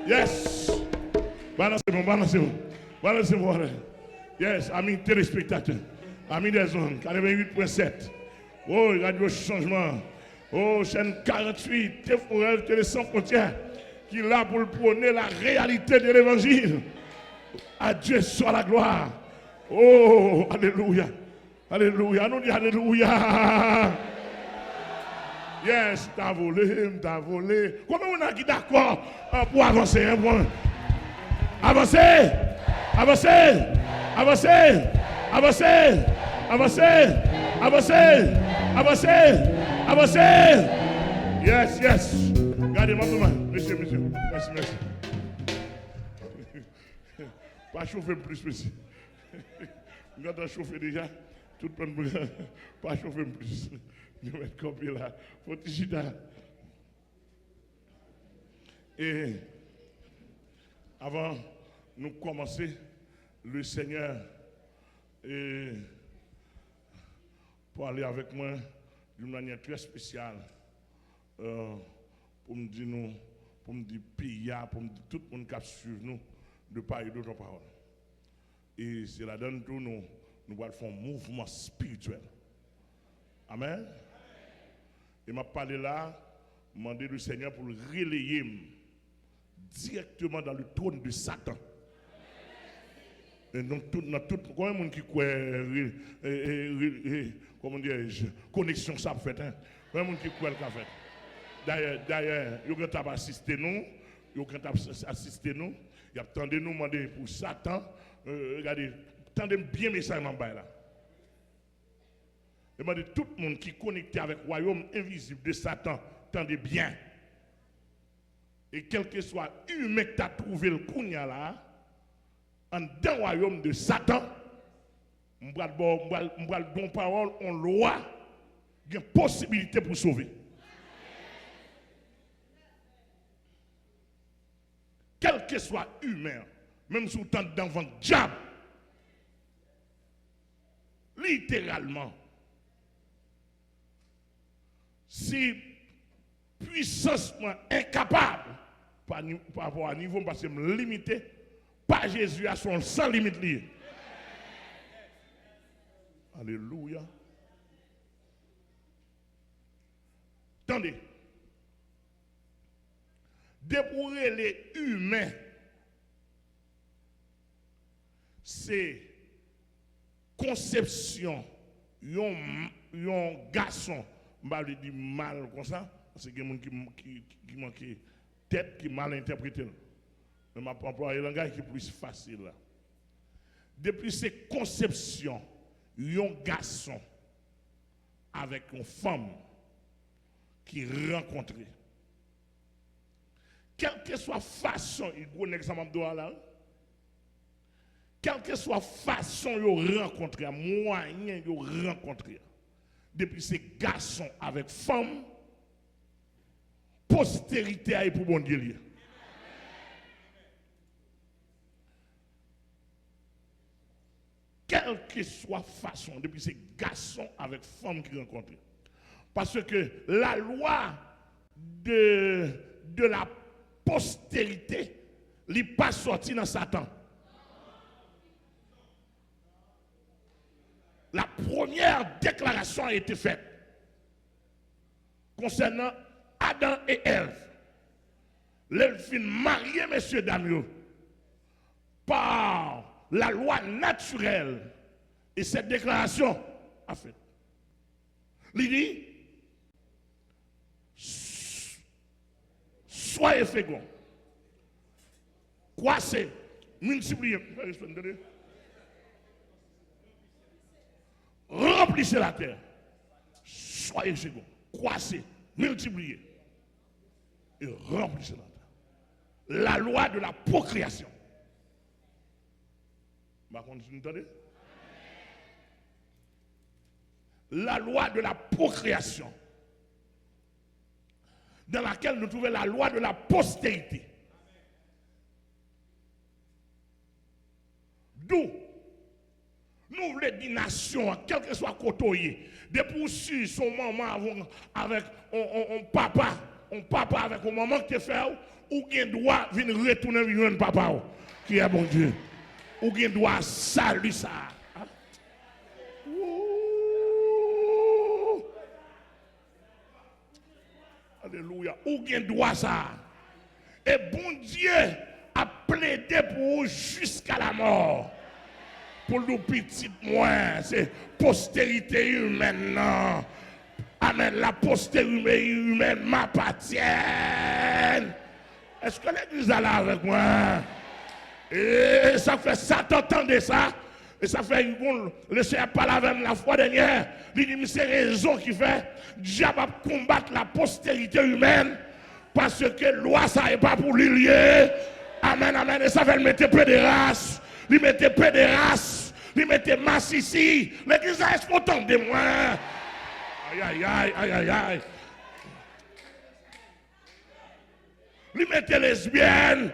Yes. Balancez-moi. Yes, amis téléspectateurs, amis des ondes, 88.7. Oh, Radio Changement. Oh, chaîne 48, Téforel, Télé Sans Frontières, qui est là pour prôner la réalité de l'évangile. À Dieu soit la gloire. Oh, alléluia. Alléluia. Nous disons alléluia. Yes, t'as volé. Comment on a qui d'accord pour avancer un point? Avancez. Yes. Regardez-moi, monsieur. Merci. Pas chauffer plus, monsieur. Nous avons chauffé déjà. Tout le monde pas chauffer plus. Nous mettons copier là. Faut et avant nous commencer, le Seigneur pour aller avec moi d'une manière très spéciale pour me dire pays, pour me dire tout le monde qui suivre nous de parler d'autres paroles. Et c'est là dedans tout nous allons faire un mouvement spirituel. Amen. Et m'a parlé là, demander le Seigneur pour le relayer directement dans le trône de Satan. Et donc, combien de monde qui croit, comment dire, connexion ça fait, hein? Combien de monde qui croit le fait? D'ailleurs, il y a assisté nous, il y a attendu nous demander pour Satan, regardez, attendez bien message en bas là. Demandez tout le monde qui est connecté avec le royaume invisible de Satan, attendez bien. Et quel que soit humain que tu as trouvé le kounya là, dans le royaume de Satan, je vais donner parole en loi, il y a une possibilité pour sauver. Quel que soit humain, même si vous êtes dans le diable, littéralement, si puissance incapable par rapport à niveau parce que me limité, pas Jésus à son sans limite lié. Alléluia. Attendez. Débrouiller les humains, c'est conception, yon garçon, je vais dire mal comme ça, parce qu'il y a des gens qui manquent tête, qui mal interprété. Mais je vais employer un langage qui est plus facile. Depuis ces conceptions, un garçon avec une femme qui rencontre, quelle que soit façon, il y a un exemple là, quelle que soit façon de rencontrer, moyen de rencontrer, depuis ces garçons avec femme, postérité a pour bon Dieu. Quelle que soit façon, depuis ces garçons avec femmes qui rencontrent. Parce que la loi de la postérité n'est pas sortie dans Satan. La première déclaration a été faite concernant Adam et Ève. L'elfine mariée, messieurs, dames, par la loi naturelle. Et cette déclaration a fait. Il dit, soyez féconds, croissez, multipliez, remplissez la terre, soyez féconds, croissez, multipliez et remplissez la terre. La loi de la procréation. Vous entendez? La loi de la procréation, dans laquelle nous trouvons la loi de la postérité. D'où nous voulons dire nation, quel que soit côté, de poursuivre son maman avec un papa un papa avec un maman qui te fait, ou qui doit venir retourner vivre un papa qui est bon Dieu. Ou qui doit saluer ça. Alléluia. Ou qui doit ça. Et bon Dieu a plaidé pour vous jusqu'à la mort. Pour nous petites moins, c'est postérité humaine. Non. Amen. La postérité humaine m'appartient. Est-ce que l'église est là avec moi? Et ça fait Satan entendre ça. Et ça fait, bon, le Seigneur parle avec la fois dernière. Il dit, c'est raison qui fait, Dieu va combattre la postérité humaine. Parce que loi, ça n'est pas pour lui lier. Amen, amen. Et ça fait le mettre peu de race. Il mettait peu de race. Il mettait masse ici. L'église est contente de moi. Aïe, aïe, aïe, aïe, aïe, aïe. Il mettait lesbienne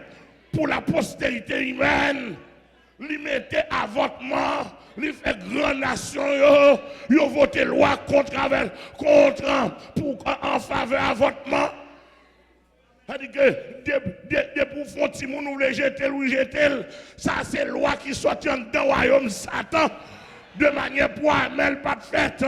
pour la postérité humaine. Il mettait avortement. Il fait grande nation. Il a voté loi contre, en faveur avortement. C'est-à-dire que pour faire petit monde, nous jeter ou jeter, ça c'est loi qui sortit dans le royaume Satan. De manière pour Amel pas de fête,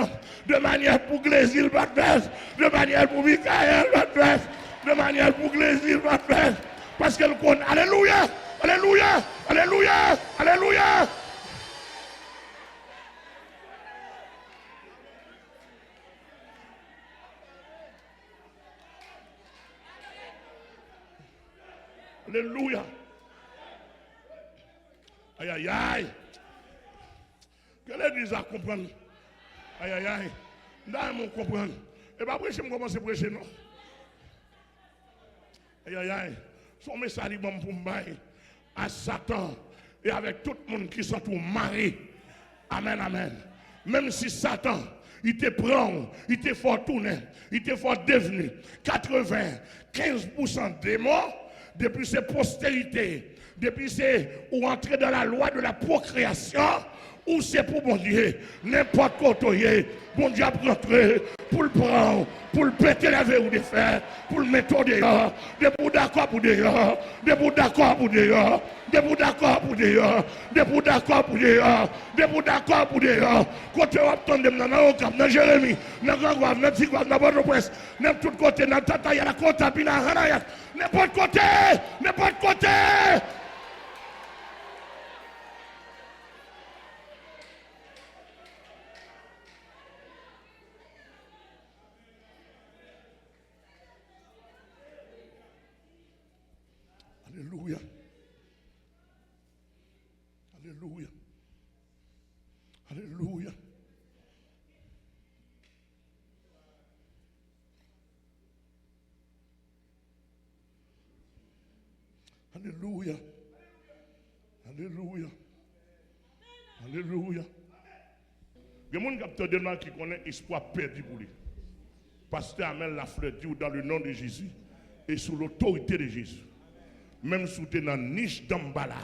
de manière pour Glésil pas de fête, de manière pour Michael pas de fête, de manière pour Glésil pas de fête. Parce qu'elle connaît. Alléluia, alléluia, alléluia, alléluia. Alléluia. Aïe, aïe, aïe. Que l'église a comprendre. Aïe, aïe, aïe. Là, on comprend. Et pas prêcher, je commence à prêcher, non? Aïe, aïe, aïe. Son message bon pour moi à Satan et avec tout le monde qui sont tout mariés. Amen, amen. Même si Satan, il te prend, il te fait tourner, il te fait devenir 95% démons. Depuis ses postérités, depuis c'est ou entrer dans la loi de la procréation, ou c'est pour bon Dieu, n'importe quoi, bon Dieu a rentré pour le prendre, pour le péter la verre ou de fer, pour le mettre au dehors, des bouts d'accord pour dehors, des bouts d'accord pour dehors, des bouts d'accord pour dehors, des bouts d'accord pour dehors, des bouts d'accord pour dehors. Quand tu vas attendre dans le cap, dans Jérémie, dans Grand Grave, dans Tigouave, dans Port-au-Prince, n'importe côté, dans Tata, il y a la comptable, dans Hanayat, n'importe côté, n'importe côté. Alléluia. Alléluia. Alléluia. Alléluia. Alléluia. Alléluia. Il y a des gens qui connaissent l'espoir perdu pour lui. Pasteur Amel la fleur dit dans le nom de Jésus et sous l'autorité de Jésus. Même si tu es dans la niche d'Ambala.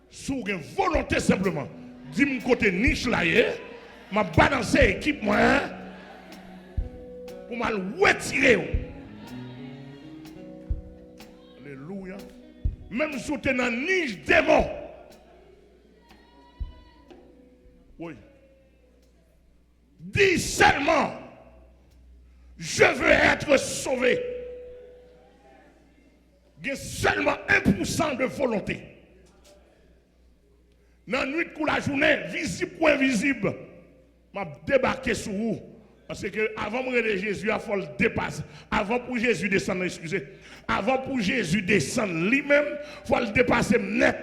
Si vous avez une volonté simplement, dis-moi côté niche là, je vais balancer l'équipe pour me retirer. Alléluia. Même si tu es dans la niche démon. Oui. Dis seulement, je veux être sauvé. Il y a seulement 1% de volonté. Dans la nuit de la journée, visible ou invisible, je vais débarquer sur vous. Parce que avant de Jésus, il faut le dépasser. Avant pour Jésus descendre, excusez. Avant pour Jésus descendre lui-même, il faut le dépasser net.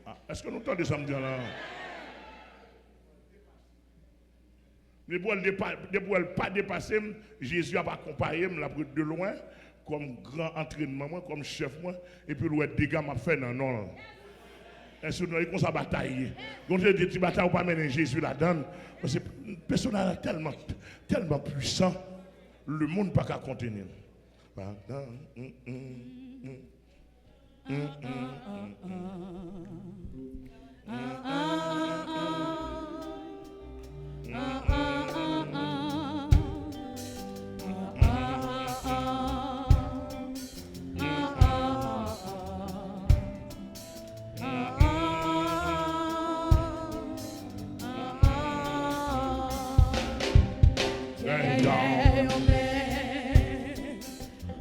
Ah, est-ce que nous entendons ça me dire là? Mais pour ne pas dépasser, Jésus a accompagné de loin, comme grand entraînement, comme chef, et puis le dégâts m'a fait non, non. Est-ce que nous avons sa bataille? Donc, des petites batailles, on ne peut pas mener Jésus là-dedans. Parce que le personnage est tellement puissant, le monde ne peut pas contenir.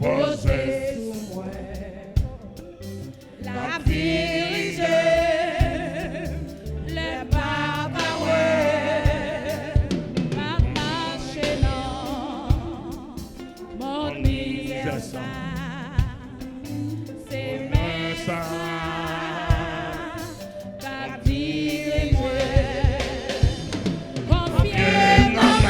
posé sous moi, la dirige, les papaouets, ma marche non, mon misère ça, c'est mes ça, la dirige, confiez dans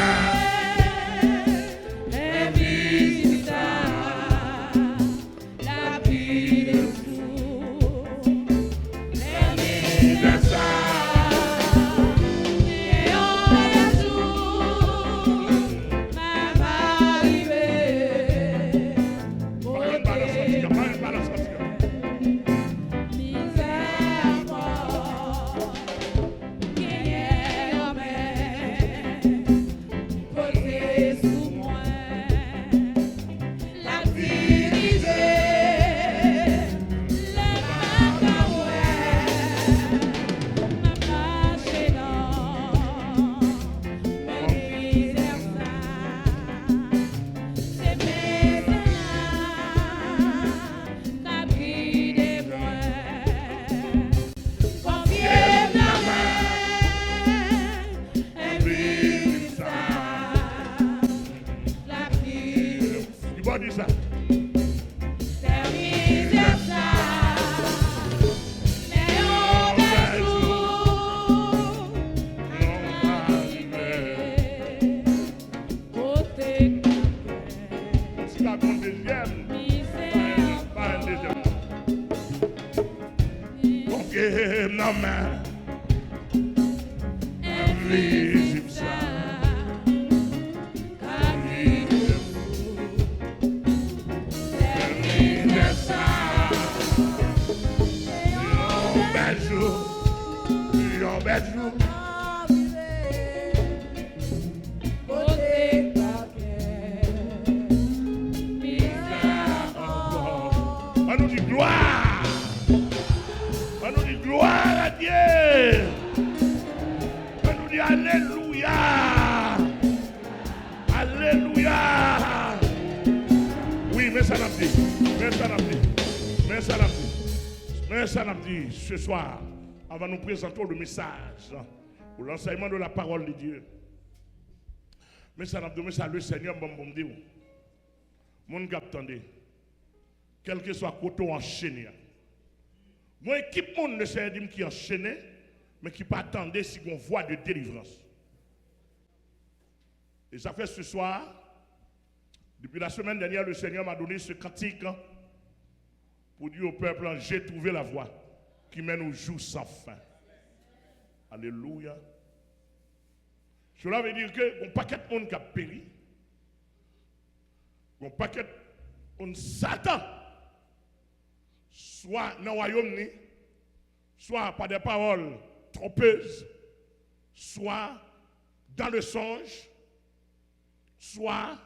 ce soir, avant nous présenter le message pour l'enseignement de la parole de Dieu. Mais ça n'a pas ça le Seigneur m'a dit. Mon gars, attendez. Quel que soit côté enchaîné. Moi, équipe monde ne sait dire qui enchaîné, mais qui pas attendre si on voit de délivrance. Et ça fait ce soir, depuis la semaine dernière, le Seigneur m'a donné ce cantique pour dire au peuple, j'ai trouvé la voie qui mène au jour sans fin. Alléluia. Cela veut dire que un paquet de monde qui a péri, un paquet de monde Satan, soit dans le royaume, soit par des paroles trompeuses, soit dans le songe, soit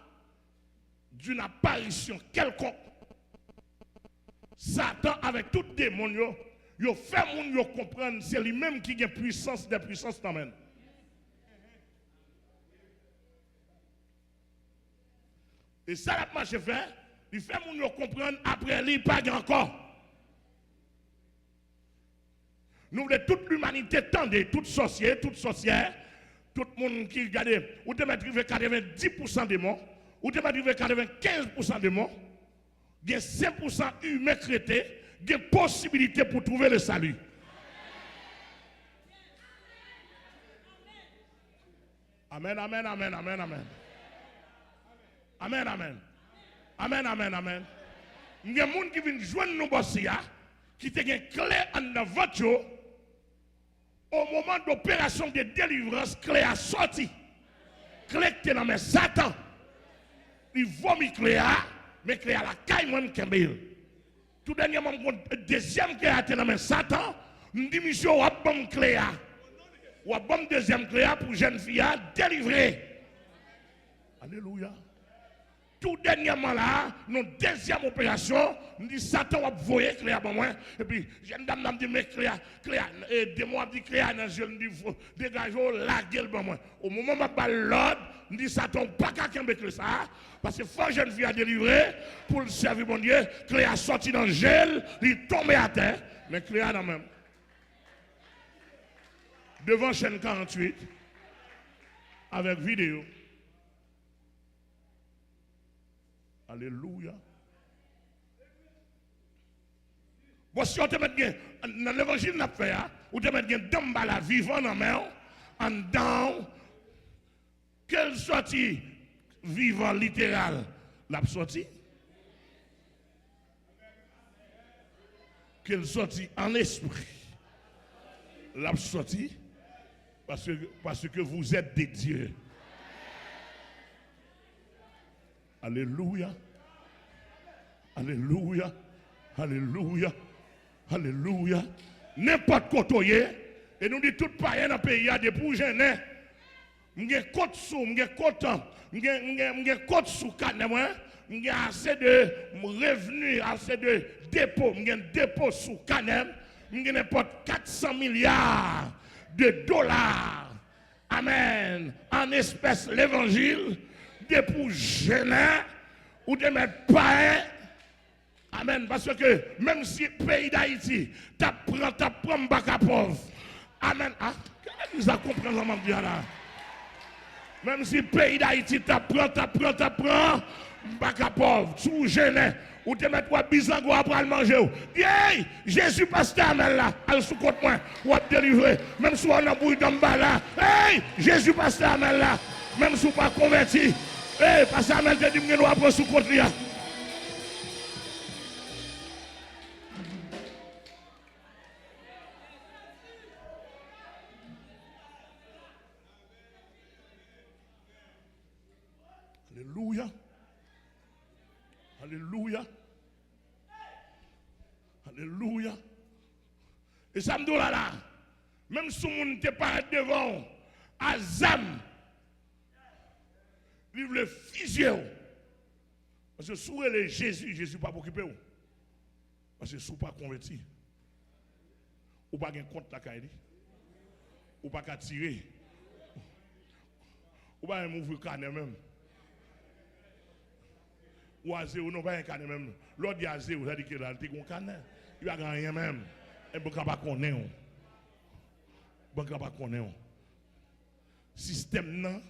d'une apparition quelconque. Satan, avec tout démon, il fait moun comprendre c'est lui-même qui a puissance des puissances dans même. Et ça la marche fait, il fait moun comprendre après lui pas grand corps. Nous voulons toute l'humanité tendre, toute sorcière, tout le monde qui regarde, ou te mettre 90% des morts, ou te mettre 95% des morts, il y a 5% humains chrétiens, il y a possibilité pour trouver le salut. Amen, amen, amen, amen, amen. Amen, amen. Amen, amen, amen. Il y a des gens qui viennent joindre nous bossia, qui te une clé en avant au moment d'opération de délivrance, clé a sorti. Clé qui est dans mes Satan. Il vomit clé a, mais clé a la caille même Kembel. Tout dernièrement, deuxième clé a été dans mes Satan, nous dit monsieur, ou a bon clé a. Ou a bon deuxième clé a pour jeune fille a délivré. Alléluia. Tout dernièrement là, notre deuxième opération, nous dit Satan va voyer Cléa pour moi. Et puis, jeune dame m'a dit, mais Cléa, aidez-moi, dit Cléa, je me dis, dégagez la gueule pour moi. Au moment où je l'ordre, nous dit Satan, pas qu'à avec ça. Parce que faut jeune fille à délivrer pour le servir mon Dieu. Cléa sorti dans le gel, il tombe à terre. Mais Cléa, non même. Devant chaîne 48, avec vidéo. Alléluia. Bon, si on te met dans l'évangile, on a fait, ou te met dans la vivant dans la main, en dedans, quelle sortie vivant littéral l'a sorti? Quelle sortie en esprit l'a sorti? Parce que vous êtes des dieux. Alléluia. Alléluia. Alléluia. Alléluia. N'importe quoi, et nous dit tout païen dans le pays, il y a des pour gêner. M'gè côte sous, m'gè côte sous canne moi, m'gè assez de revenus, assez de dépôt, m'gè dépôt sous canne, m'gè n'importe 400 milliards de dollars. Amen. En espèces l'évangile, de pour gêner ou de mettre païen. Amen. Parce que même si le pays d'Haïti t'apprend bac à pauvre. Amen. Ah, qu'est-ce que ça comprend là? Même si le pays d'Haïti t'apprend bac à pauvre, sous gêné, ou te mettre quoi bizango après le manger. Hey, Jésus pasteur Amel là, al sous côte moi, ou à délivrer. Même si on a bouille d'en bas là. Hey, Jésus pasteur Amel là, même si on pas converti. Hey, pasteur Amel te dit que nous après sous côte là. Alléluia. Alléluia. Alléluia. Et ça me dit là, même si on n'était pas devant, Azam, vive le physio. Parce que sous les Jésus pas occupé. Parce que sous pas converti. Ou pas un compte la caille. Ou pas qu'à tirer. Ou pas un mouvement carnet même. Ou à zéro, non pas un carnet même. L'autre dit à zéro, ça dit que là, il y a un carnet. Il n'y a rien même. Et vous ne pas connaître. Vous ne pas connaître. Système, non,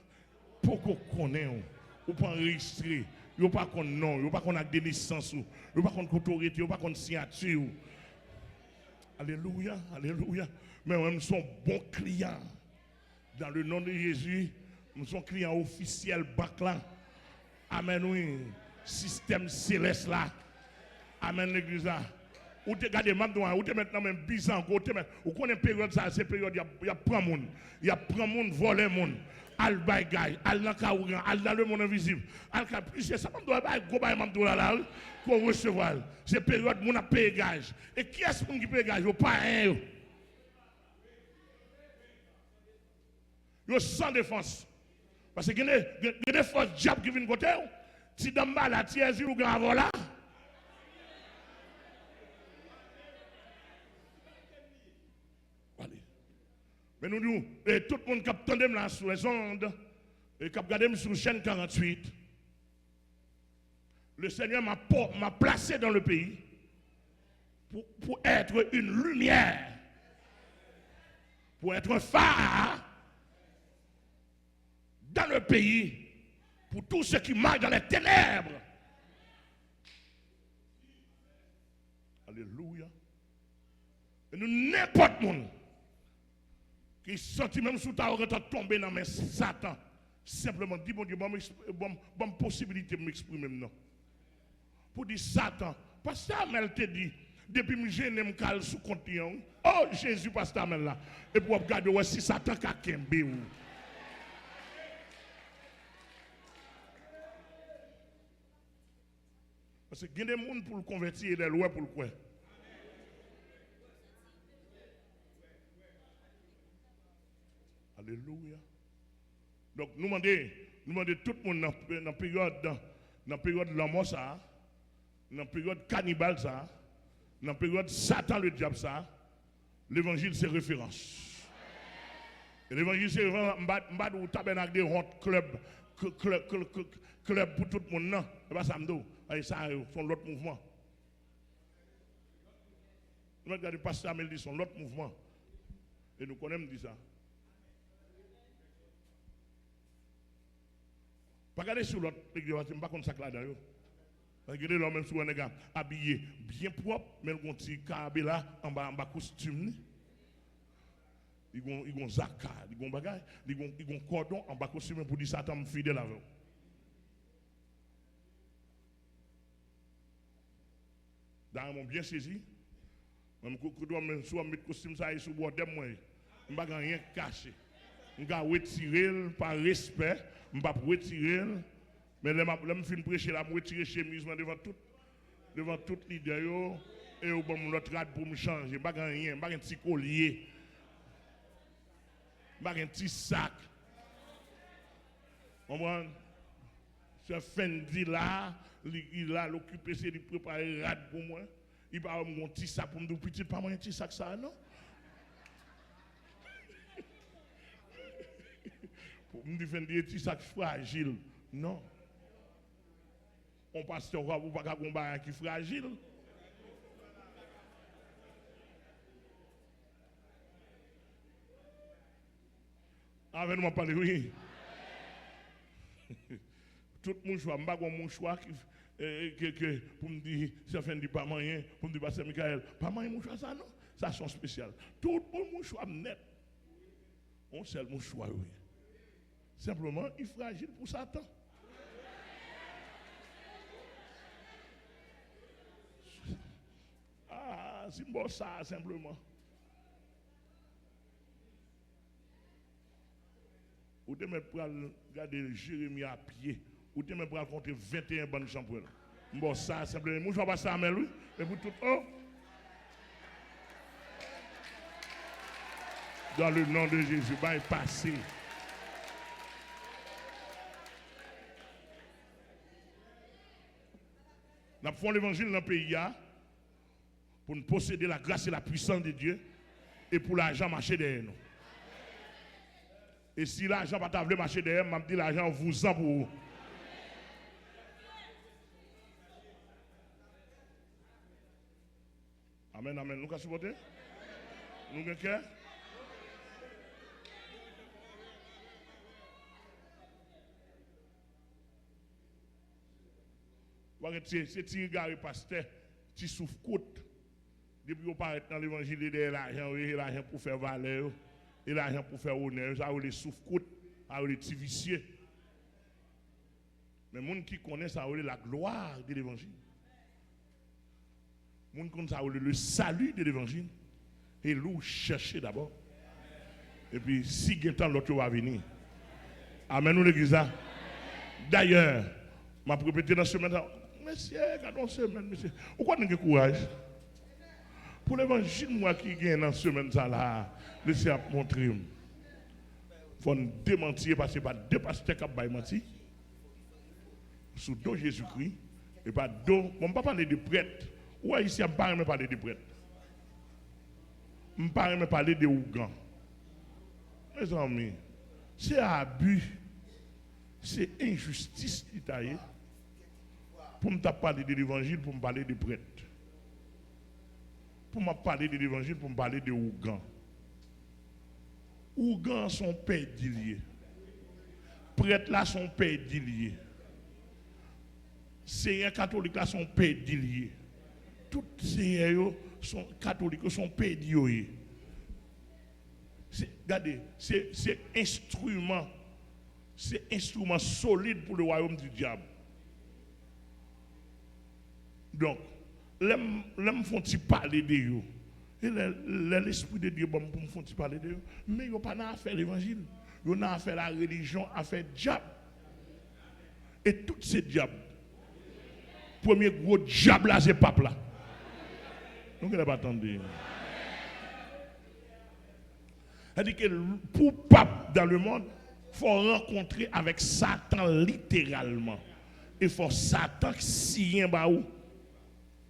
pour qu'on connaisse. Ou pas enregistrer. Vous ne pas connaître non. Vous ne pas connaître des licences. Vous ne pas connaître autorité. Vous ne pas connaître signature. Alléluia. Alléluia. Mais nous sommes bons clients. Dans le nom de Jésus, nous sommes clients officiels, bac là. Amen, oui. Système céleste là. Amen, l'église là. Ou te gardez maintenant, ou te maintenant même bizarre, ou connaît période ça, c'est période, il y a prend monde. Il y a prend monde, voler monde. Al bagay, al dans kaougan, al dans le monde invisible. Al ka plus ça me doit pas go bay mam là pour recevoir. C'est période mon a payer gage. Et qui est-ce qui paye gage? Pas un. Yo sans défense. Parce que il y a des forces diable qui viennent côté. Si dans bas la tièse ou grand voilà. Mais nous disons, tout le monde qui attendait là sur les ondes, et qui regardé sur chaîne 48, le Seigneur m'a placé dans le pays pour être une lumière, pour être un phare dans le pays, pour tous ceux qui marchent dans les ténèbres. Alléluia. Et nous, n'importe monde qui sentit même sous ta oreille tomber dans mes Satan, simplement dit, bon Dieu, bonne possibilité de m'exprimer maintenant. Pour dire Satan, pasteur Amel te dit, depuis que je gêne me cal sous compte, oh Jésus, pasteur Amel là, et pour regarder si Satan a kembe ou. Parce qu'il y a des gens pour le convertir et des lois pour le quoi. Alléluia. Donc nous demandons tout le monde dans la période dans la période de l'amour, ça, dans la période cannibale, ça, dans la période Satan, le diable, ça, l'évangile, c'est référence. Et l'évangile, c'est référence. Je vais tabernacle de honte, club pour tout le monde. Non, c'est pas ça, ça, c'est l'autre mouvement. Nous regardons le pasteur Amel dit, c'est l'autre mouvement. Et nous connaissons dit ça. Pas regarder sur l'autre, je ne sais pas comme ça là-dedans. Regardez l'homme même sur un gars habillé bien propre, mais il a un petit carabé là, en bas costume. Il a un zaka, il a un bagage, il a un cordon en bas costume pour dire Satan me fidèle avec. Dans mon bien saisi, même si je mets costume ça sur bord de moi, je ne vais rien cacher. Je vais retirer par respect, je ne vais pas retirer. Mais je me fin prêcher là, je retire chemise devant tout leader et au bon l'autre rad pour me changer. Je ne vais rien, je ne vais pas un petit collier. Je ne vais pas un petit sac. Vous comprenez? Ce Fendi là, il a l'occupé, c'est de préparer rad pour moi. Il va avoir un petit sac pour me dire, petit, pas moi un petit sac ça, non? Pour me dire, un petit sac fragile. Non. On passe au roi, vous ne pouvez pas combattre qui est fragile. Avec nous, parler, oui. Tout le monde choix, je ne sais pas mon choix pour me dire, ça fait pas moyen, pour me dire, Pasteur Michael, pas moyen mon choix, ça non? Ça sont spécial. Tout le monde mon choix net. On sait mon choix, oui. Simplement, il est fragile pour Satan. Ah, c'est bon ça, simplement. Ou te mettre pour regarder Jérémie à pied. Ou te mettre pour raconter 21 bonnes chambres. Bon ça, simplement. Moi, je ne vais pas ça, mais lui. Mais pour tout. Oh. Dans le nom de Jésus, va y passer. Nous faisons l'évangile dans le pays pour nous posséder la grâce et la puissance de Dieu et pour l'argent marcher derrière nous. Et si l'argent va t'avoir marcher derrière, je dis l'argent vous en pour vous. Amen, amen. Nous allons supporter? Nous allons cœur? C'est tiré gare pasteur, tu souffres côte. Depuis qu'on paraît dans l'évangile, il y a l'argent pour faire valeur, et l'argent pour faire honneur, ça a les souffres côte, ça a les petits vicieux. Mais les gens qui connaissent ça a la gloire de l'évangile. Les gens qui connaissent ça a le salut de l'évangile. Et nous chercher d'abord. Et puis si il y a temps, l'autre va venir. Amen, nous l'église. D'ailleurs, je vais répéter dans ce matin. Monsieur, quand semaine, monsieur, pourquoi nous avons courage? Pour l'évangile, moi qui gagne dans ce semaine, là, laissez moi montrer. Il faut nous démentir parce que pas deux pasteurs qui ont menti. Sous dos Jésus-Christ. Et pas dos. On ne peut pas parler de prêtres. Ou ici, on ne peut pas parler de prêtres. On ne peut pas parler de Ougans. Mes amis, c'est abus. C'est injustice d'Italie. Pour me parler de l'évangile, pour me parler de prêtres. Pour me parler de l'évangile, pour me parler de Ougans. Ougans sont pédiliers. Prêtres là sont pédiliers. Seigneurs catholiques là sont pédiliers. Tous seigneurs sont catholiques, sont pédiliers. Regardez, c'est instrument. C'est instrument solide pour le royaume du diable. Donc, les font parler de eux. Et l'esprit de Dieu bon pour me font parler de eux. Mais ils n'ont pas à faire l'évangile. Ils ont à faire la religion, à faire diable. Et tous ces diables. Premier gros diable là, c'est pape là. Donc, il n'a pas attendu. C'est-à-dire que pour pape dans le monde, il faut rencontrer avec Satan littéralement. Et faut Satan qui signe ba ou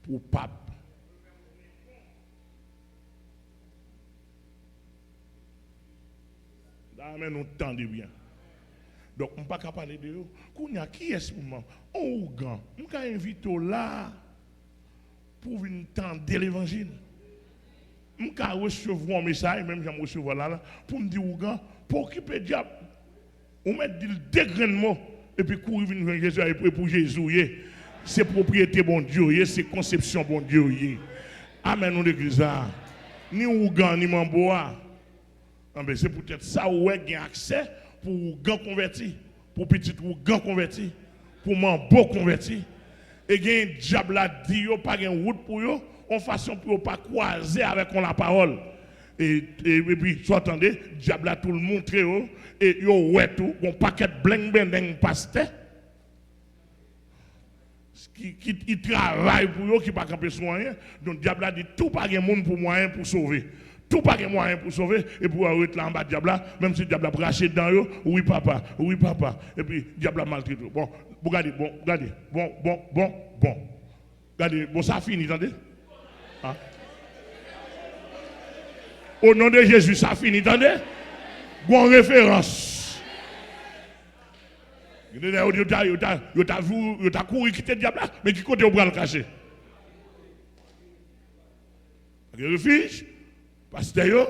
pour pape. Là, mais nous tendez bien. Donc, on ne peut pas parler de eux. Qui est ce moment? Oh, grand, on peut inviter là pour venir tendre l'évangile. On peut recevoir un message, même si je recevoir là, pour me dire, grand, pour occuper le diable, on met le dégrainement et puis courir venir Jésus et pour Jésus. C'est propriété bon Dieu, c'est conception bon Dieu. Amen, nous l'église. Ni Ougan, ni Mamboa. C'est peut-être ça où il y a accès pour Ougan converti, pour petit Ougan converti, pour Mambo converti. Et il y a un diable a dit, il n'y a pas de route pour eux, en façon pour ne pas croiser avec la parole. Et puis, vous entendez, le diable a tout le montré, et il y a tout, un paquet de bling bling pasteur. Qui travaille pour eux, qui ne pas camper sur rien. Donc, le diable a dit tout pas de monde pour moyen pour sauver. Tout pas de moyen pour sauver. Et pour être là en bas, diable, même si le diable a braché dans eux, oui papa. Et puis, le diable a maltraité. Bon, regardez, bon. Regardez, bon, ça finit, attendez. Hein? Au nom de Jésus, ça finit, attendez. Bonne référence. Vous avez couru quitter le diable, mais qui côté au bras le cacher? Refuge, pasteur,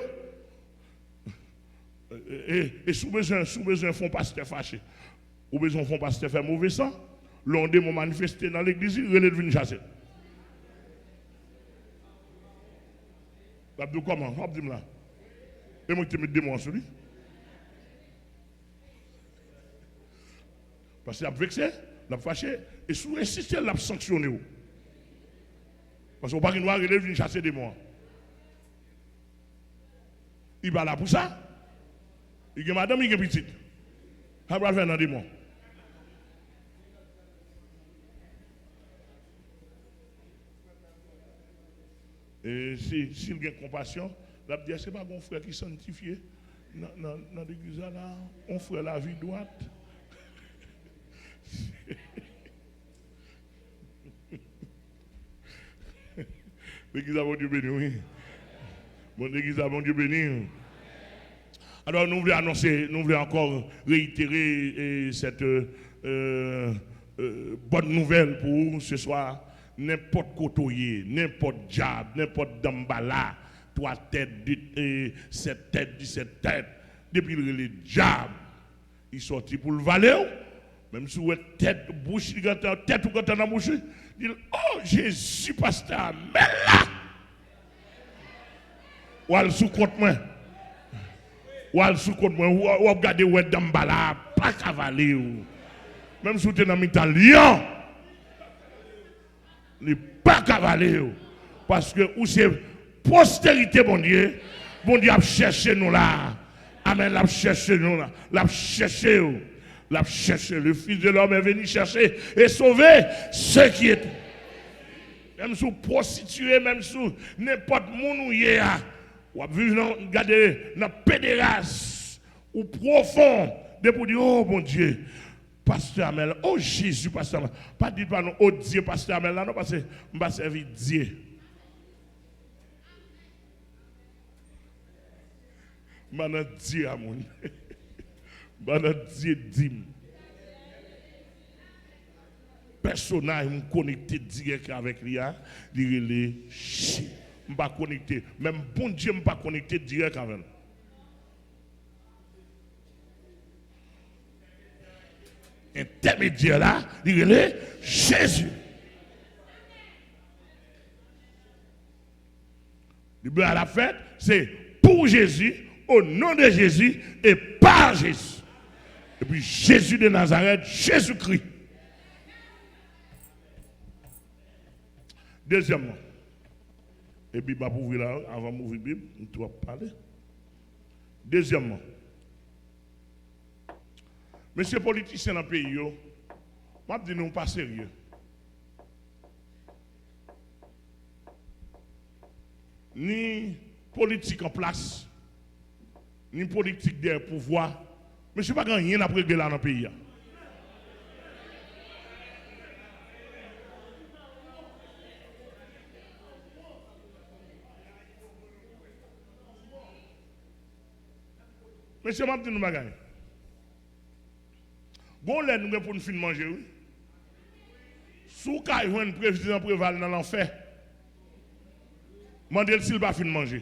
et sous besoin font pasteur fâché. Ou besoin font pasteur faire mauvais sang, l'on démon manifesté dans l'église, il relève de venir chasser. Vous comment? Vous dites là. Et moi, je me démon sur lui. Parce qu'il a vexé, il a fâché, et sous insister, il a sanctionné. Parce qu'on ne peut pas noir venir chasser des mois. Il va là pour ça. Il y a madame, il y a petite. Il va faire dans des mois. Et s'il y a compassion, il va dire, ce n'est pas mon frère qui est sanctifié. Dans l'église là, on ferait la vie droite. L'église a bon Dieu béni, oui. Bon, l'église a bon Dieu béni. Alors, nous voulons annoncer, nous voulons encore réitérer cette bonne nouvelle pour ce soir. N'importe côtoyer, n'importe diable, n'importe dambala, 3 têtes, 7 têtes, 17 têtes, depuis le diable, il sortit pour le valet. Même si vous êtes tête, bouche, tête ou quand dans la bouche, il dit, oh Jésus, pasteur, mais là, ou al sous compte moi, ou al sous compte moi, ou regardez où est Dambala, pas cavalier. Même si vous êtes dans l'italien, il n'est pas cavalier. Parce que où c'est postérité, bon Dieu a cherché nous là. Amen, l'a cherché nous là. L'a cherché. L'a cherché. Le Fils de l'homme est venu chercher et sauver ceux qui étaient. Même sous prostituée, même sous n'importe monde où il y a. Ou à vivre dans pédérasse ou profond. De pour dire, oh mon Dieu, Pasteur Amel, oh Jésus, Pasteur Amel. Pas dire pas non, oh Dieu, Pasteur Amel, là, non, parce que je vais servir Dieu. Je vais Dieu à mon. Dieu dit. Personnage, je connecté direct avec lui, il est chier. Je ne suis pas connecté. Même bon Dieu, je ne suis pas connecté direct avec lui. Intermédiaire là, il est Jésus. Le à la fête, c'est pour Jésus, au nom de Jésus et par Jésus. Et puis Jésus de Nazareth, Jésus-Christ. Deuxièmement, et puis pour ouvrir là, avant d'ouvrir la Bible, on doit parler. Deuxièmement, monsieur politicien dans le pays, je ne dis non pas sérieux. Ni politique en place, ni politique des pouvoirs. Monsieur, pas rien à régler là dans le pays. Monsieur, je vais vous dire une bon, là, nous pour nous finir manger, oui. Sous cas, il y a un président préval dans l'enfer. Mandez s'il va finir manger.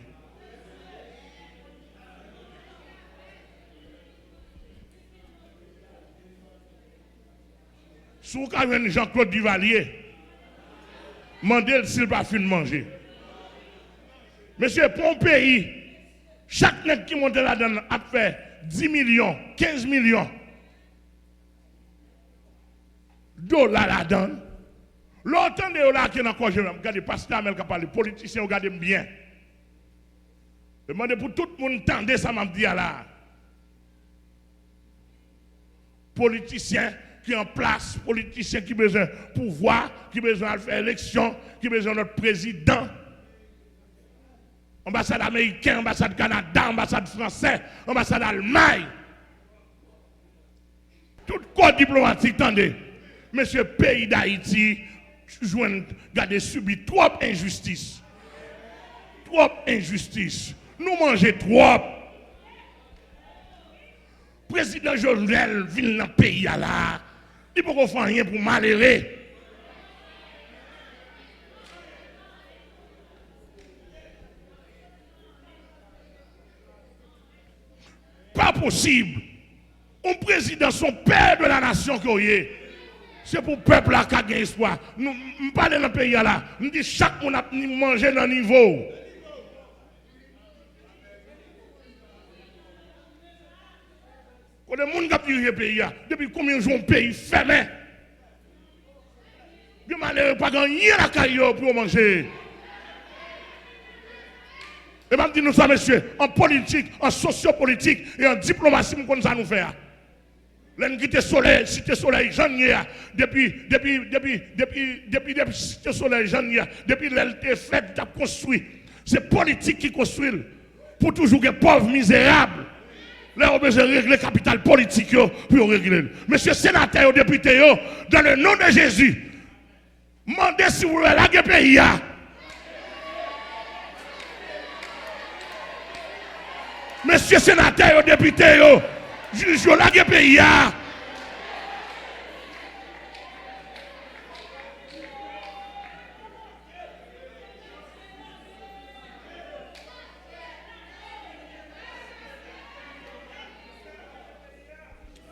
Sous cas, il y a un Jean-Claude Duvalier. Mandez s'il va finir manger. Monsieur, pour un pays, chaque nègre qui monte là-dedans a fait 10 millions, 15 millions de dollars là-dedans. L'autant de là qui est encore, regardez, pasteur Amel qui parle, les politiciens, regardez bien. Demandez pour tout le monde entendre ça, m'a dit là. Politiciens qui sont en place, politiciens qui ont besoin de pouvoir, qui ont besoin de faire élection, qui ont besoin de notre président. Ambassade américaine, ambassade Canada, ambassade française, ambassade Allemagne. Tout corps diplomatique, attendez. Monsieur, pays d'Haïti, regardez, subit trop injustice. Trop injustice. Nous mangeons trop. Président Jovenel vient dans le pays là. Il ne peut pas faire rien pour malheureux. Pas possible. Un président, son père de la nation qu'il y a. C'est pour le peuple là qui a gagné espoir. Nous parlons dans le pays là. Nous disons chaque monde a mangé dans le niveau. Quand les gens qui dirigent le pays, depuis combien de jours le pays fermé? Bien malheureux, pas gagner la caillou pour manger. Et je dis nous ça, monsieur, en politique, en sociopolitique et en diplomatie, nous ça nous faire. L'un qui était soleil, cité soleil, janvier, depuis cité soleil, janvier, depuis l'LT fait, tu as construit. C'est politique qui construit. Pour toujours que pauvres, misérables. Là, on a besoin de régler le capital politique pour régler. Monsieur sénateur, député, dans le nom de Jésus, demandez si vous voulez la pays. Monsieur sénateur, député, juge la pays.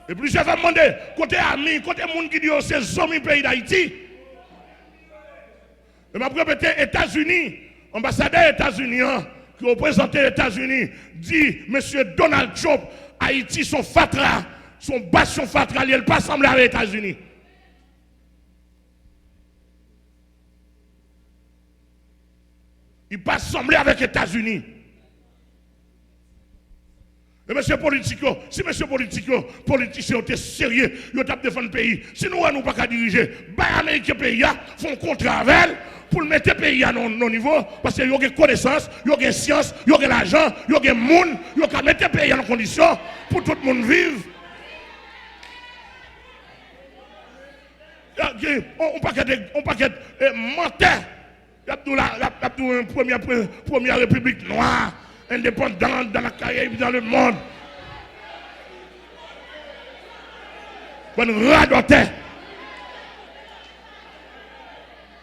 Et puis je vais demander, côté amis, côté monde qui dit que c'est zombie pays d'Haïti. Et je vais répéter, États-Unis, ambassadeur États-Unis, qui représente les États-Unis, dit, monsieur Donald Trump, Haïti, son fatra, son bastion fatra, il n'est pas semblé avec les États-Unis. Il n'est pas semblé avec les États-Unis. Et monsieur Politico, si monsieur Politico, politicien était sérieux, il a défendu le pays. Si nous n'avons pas qu'à diriger, les Américains pays font contrat avec elle pour le mettre le pays à nos niveaux, parce qu'il y a des connaissances, il y a des sciences, il y a de l'argent, il y a des monde, il y a qu'à mettre le pays en condition pour tout le monde vivre. On paquet menteur. Il y a une première république noire, indépendante dans la Caraïbe, dans le monde. Bonne radoteur.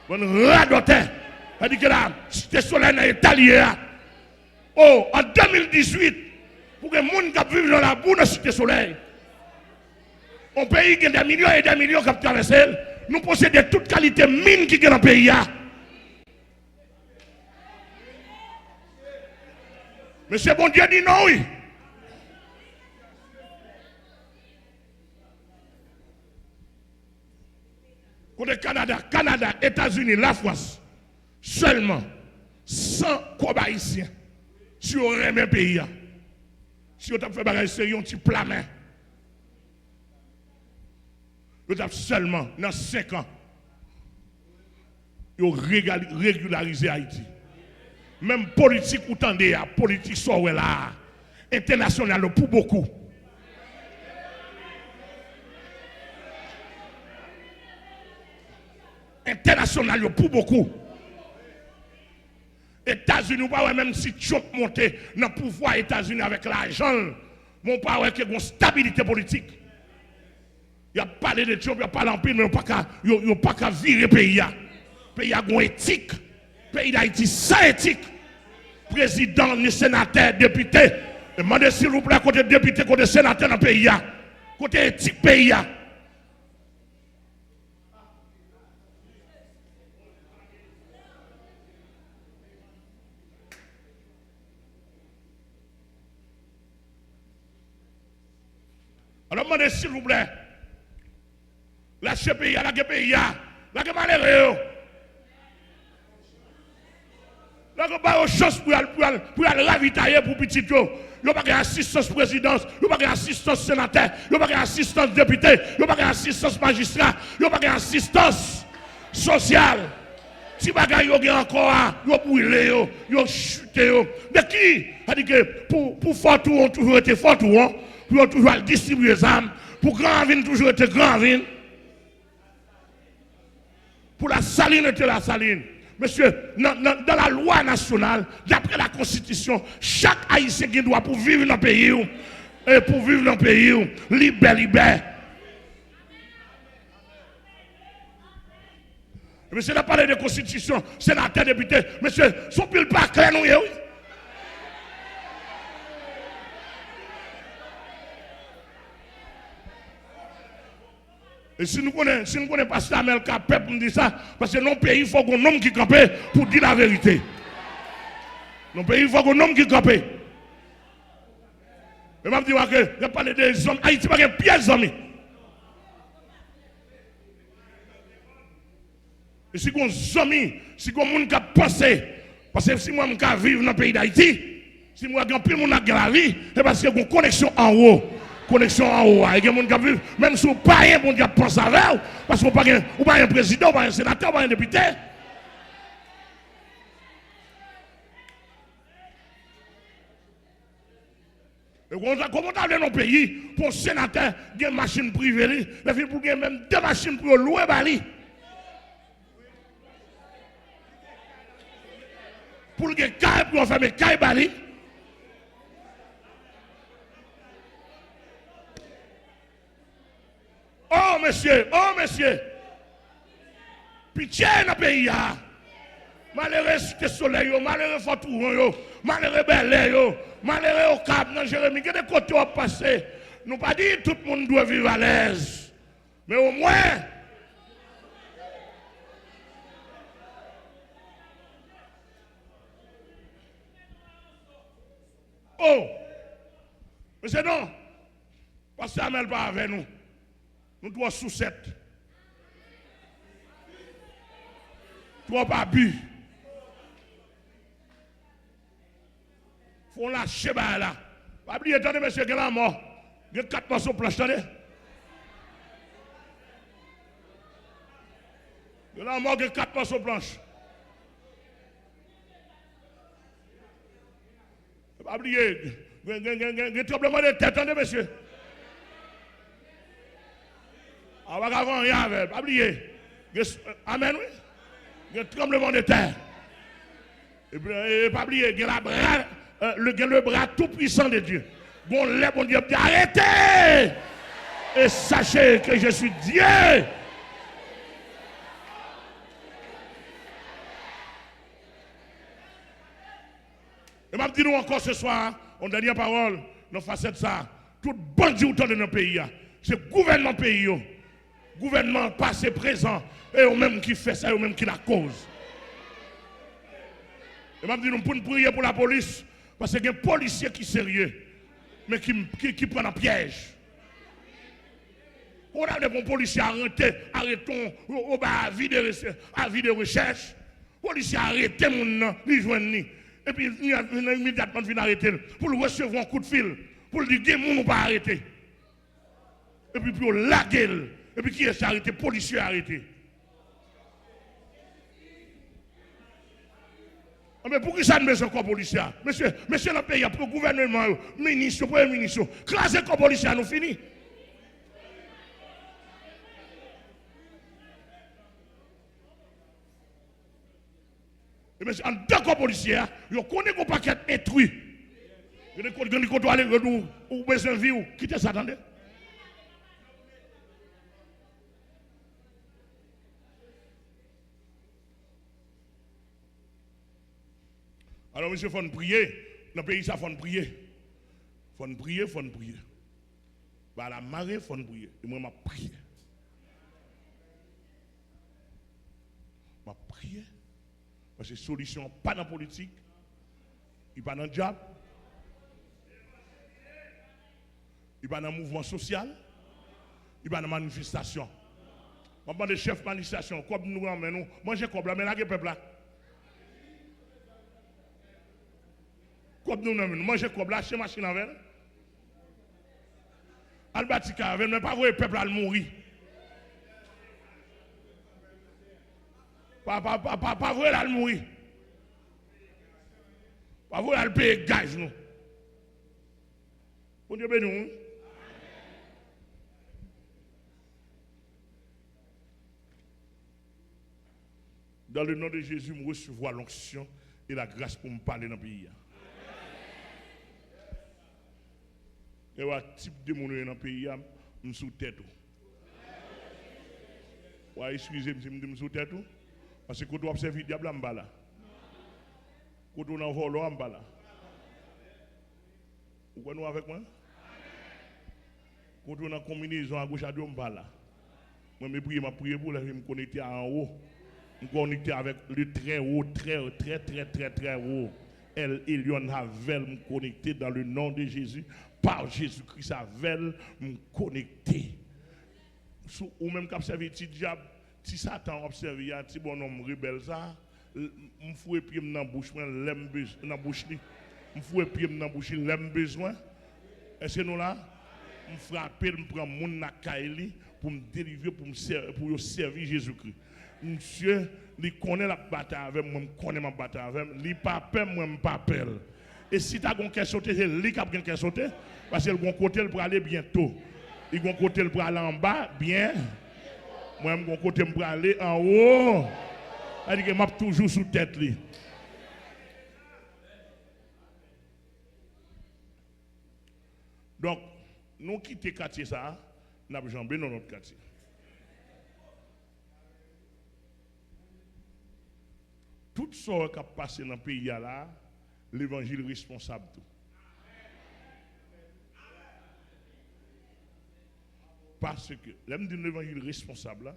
Bonne radoteur. Elle dit que là, Cité Soleil dans l'Italie. Oh, en 2018, pour que les gens qui vivent dans la boue de Cité Soleil, un pays qui a des millions et des millions qui traversent, nous possédons toute qualité mine qui est dans le pays. Monsieur bon Dieu dit non, oui. Côté Canada, États-Unis, la France, seulement 100 cobaïciens sur le même pays. Si on a fait bagage sérieux, on petit plat main. On a seulement, dans 5 ans, ils ont régularisé Haïti. Même politique ou tendez à politique soit là international pour beaucoup. International pour beaucoup. États-Unis, même si Trump monte dans le pouvoir États-Unis avec l'argent, Mon pas qu'il y a une stabilité politique. Il a parlé de Dieu, il a parlé en pile, mais il n'y a pas qu'à virer le pays. Le pays a une éthique. Le pays d'Haïti sans éthique. Président, ni sénateur, député. Demandez s'il vous plaît, côté député, côté sénateur dans le pays. Côté éthique pays. Alors demandez s'il vous plaît. Lâchez pays, lâchez pays, lâchez malheureux. Lâchez pas de chance pour aller ravitailler pour petit yo. Il n'y a pas d'assistance présidence, il n'y a pas d'assistance sénateur, il n'y a pas d'assistance député, il n'y a pas d'assistance magistrat, il n'y a pas d'assistance sociale. Si bagay yo gen encore, yo brûlé, yo chuté. De qui? C'est-à-dire que pour fort tout, on toujours été fort tout, pour toujours distribuer les armes, pour grand vin toujours été grand vin. Pour la saline était la saline. Monsieur, dans la loi nationale, d'après la Constitution, chaque Haïtien qui doit pour vivre dans le pays, et pour vivre dans le pays, libère. Monsieur n'a parlé de Constitution, sénateur, député. Monsieur, son pile pas clair, nous, oui. Et si nous connaissons pas ça, mais le peuple nous dit ça, parce que dans le pays, il faut qu'on homme qui campe pour dire la vérité. Dans le pays, il faut qu'on homme qui campe. Et je me dis que je parle des hommes. Haïti, il n'y a pas de pièges d'amis. Et si on amis, si on monde qui pense, parce que si moi je vivre dans le pays d'Haïti, si moi je plus monde dans la vie, c'est parce qu'il y a une connexion en haut. Connexion en haut. Il y a des gens qui vivent, même si vous n'avez pas un monde qui pense avec vous, parce que vous n'avez pas un président, pas un sénateur, pas un député. Et comment on a dans nos pays, pour un sénateur, il y a une machine privée, il faut pour même 2 machines pour louer Bali. Pour le gars, pour faire mes cailles Bali. Oh monsieur. Pitié dans le pays. Malheureux Cité Soleil, malheureux Fort-Touron, malheureux Bel-Air, malheureux au Cap, dans Jérémie, que des côtés ont passé. Nous pas dire tout le monde doit vivre à l'aise. Mais au moins, mais c'est non. Parce que ça ne pas avec nous. Nous dois sous 7. Trop abus. Faut lâcher là. Pas oublier, attendez, monsieur, qu'il est mort. Il y a 4 morceaux planche, attendez. Il est mort, il y a 4 morceaux planche. Pas oublier, il y a un tremblement de tête, attendez, monsieur. On va avoir rien avec, pas oublier. Amen, oui. Il y a un tremblement de terre. Et puis, pas oublier, il y a le bras tout puissant de Dieu. Bon, lève, bon Dieu, arrêtez! Et sachez que je suis Dieu. Et m'a dit nous encore ce soir, en dernière parole, nous faisons ça. Tout bandit autour de notre pays, c'est le gouvernement pays. Gouvernement passé, présent, et eux-mêmes qui fait ça, eux-mêmes qui la cause. Et m'a dit nous pour prier pour la police, parce qu'il y a des policiers qui sont sérieux, mais qui prennent un piège. On a des bons policiers arrêtons au bas à vie de recherche. Policiers arrêtent mon nom, ils joignent. Et puis immédiatement vient arrêter pour le recevoir un coup de fil, pour lui dire que nous pas arrêter. Et puis pour la gueule. Et puis qui est arrêté? Policier arrêté. Mais pour qui ça ne met encore policier? Monsieur, le pays, pour le gouvernement, ministre, premier ministre, classer comme policier, nous fini. Et monsieur, en deux corps policiers, ils connaissent qu'on paquet détruit. Vous avez contrôlé, ou besoin de vie, quittez ça, attendez. Alors, monsieur, il faut prier. Dans le pays, ça, il faut prier. Il faut prier, il faut prier. Bah, la marée, il faut prier. Et moi, je prie. Je prie. Parce que solution, pas dans la politique, il pas dans le job, il pas dans le mouvement social, il pas dans la manifestation. Je demande des chefs de manifestation, comme nous ramènons, mangez comme là, mais là, le peuple là. Comme nous ramènons, mangez comme là, chez machine avec. Albatika avec, mais pas vrai, le peuple là, le mourir. Pas vrai, là, le mourir. Pas vrai, là, le payer gaz, nous. Bon Dieu béni. Dans le nom de Jésus, je recevoir l'onction et la grâce pour me parler dans le pays. Et le type de monde dans le pays, je suis sous tête. Excusez-moi si je suis sous tête. Parce que quand on observe le diable, je suis là. Quand on envoie l'eau, je suis là. Vous comprenez avec moi? Quand on a une combinaison à gauche à droite, je suis là. Moi, je prie pour me connecter en haut. Je me connecter avec le très haut, très haut. Elle, Elion, Havel, me connecter dans le nom de Jésus. Par Jésus-Christ, Havel, me connecter. Ou même quand observe le diable, si Satan observe un petit bonhomme rebelle, ça, je fous pied dans la bouche, l'aime dans la bouche. Je fous pied dans la bouche, l'aime besoin. Est-ce que nous là? Je frappe, je prends mon nakaili pour me délivrer, pour servir Jésus-Christ. Monsieur, il connaît la bataille avec moi, je connais ma bataille avec moi. Il pas peur, moi, je pas peur. Et si tu as une question, c'est lui qui a une question, parce que le côté pour aller bientôt. Il a un côté pour aller en bas, bien. Moi, je suis côté pour aller en haut. C'est-à-dire que je suis toujours sous tête. Donc, nous quittons le quartier, ça, nous avons jambé dans notre quartier. Tout ce qui a passé dans le pays, là, l'évangile est responsable. Tout. Parce que, l'homme de l'évangile responsable,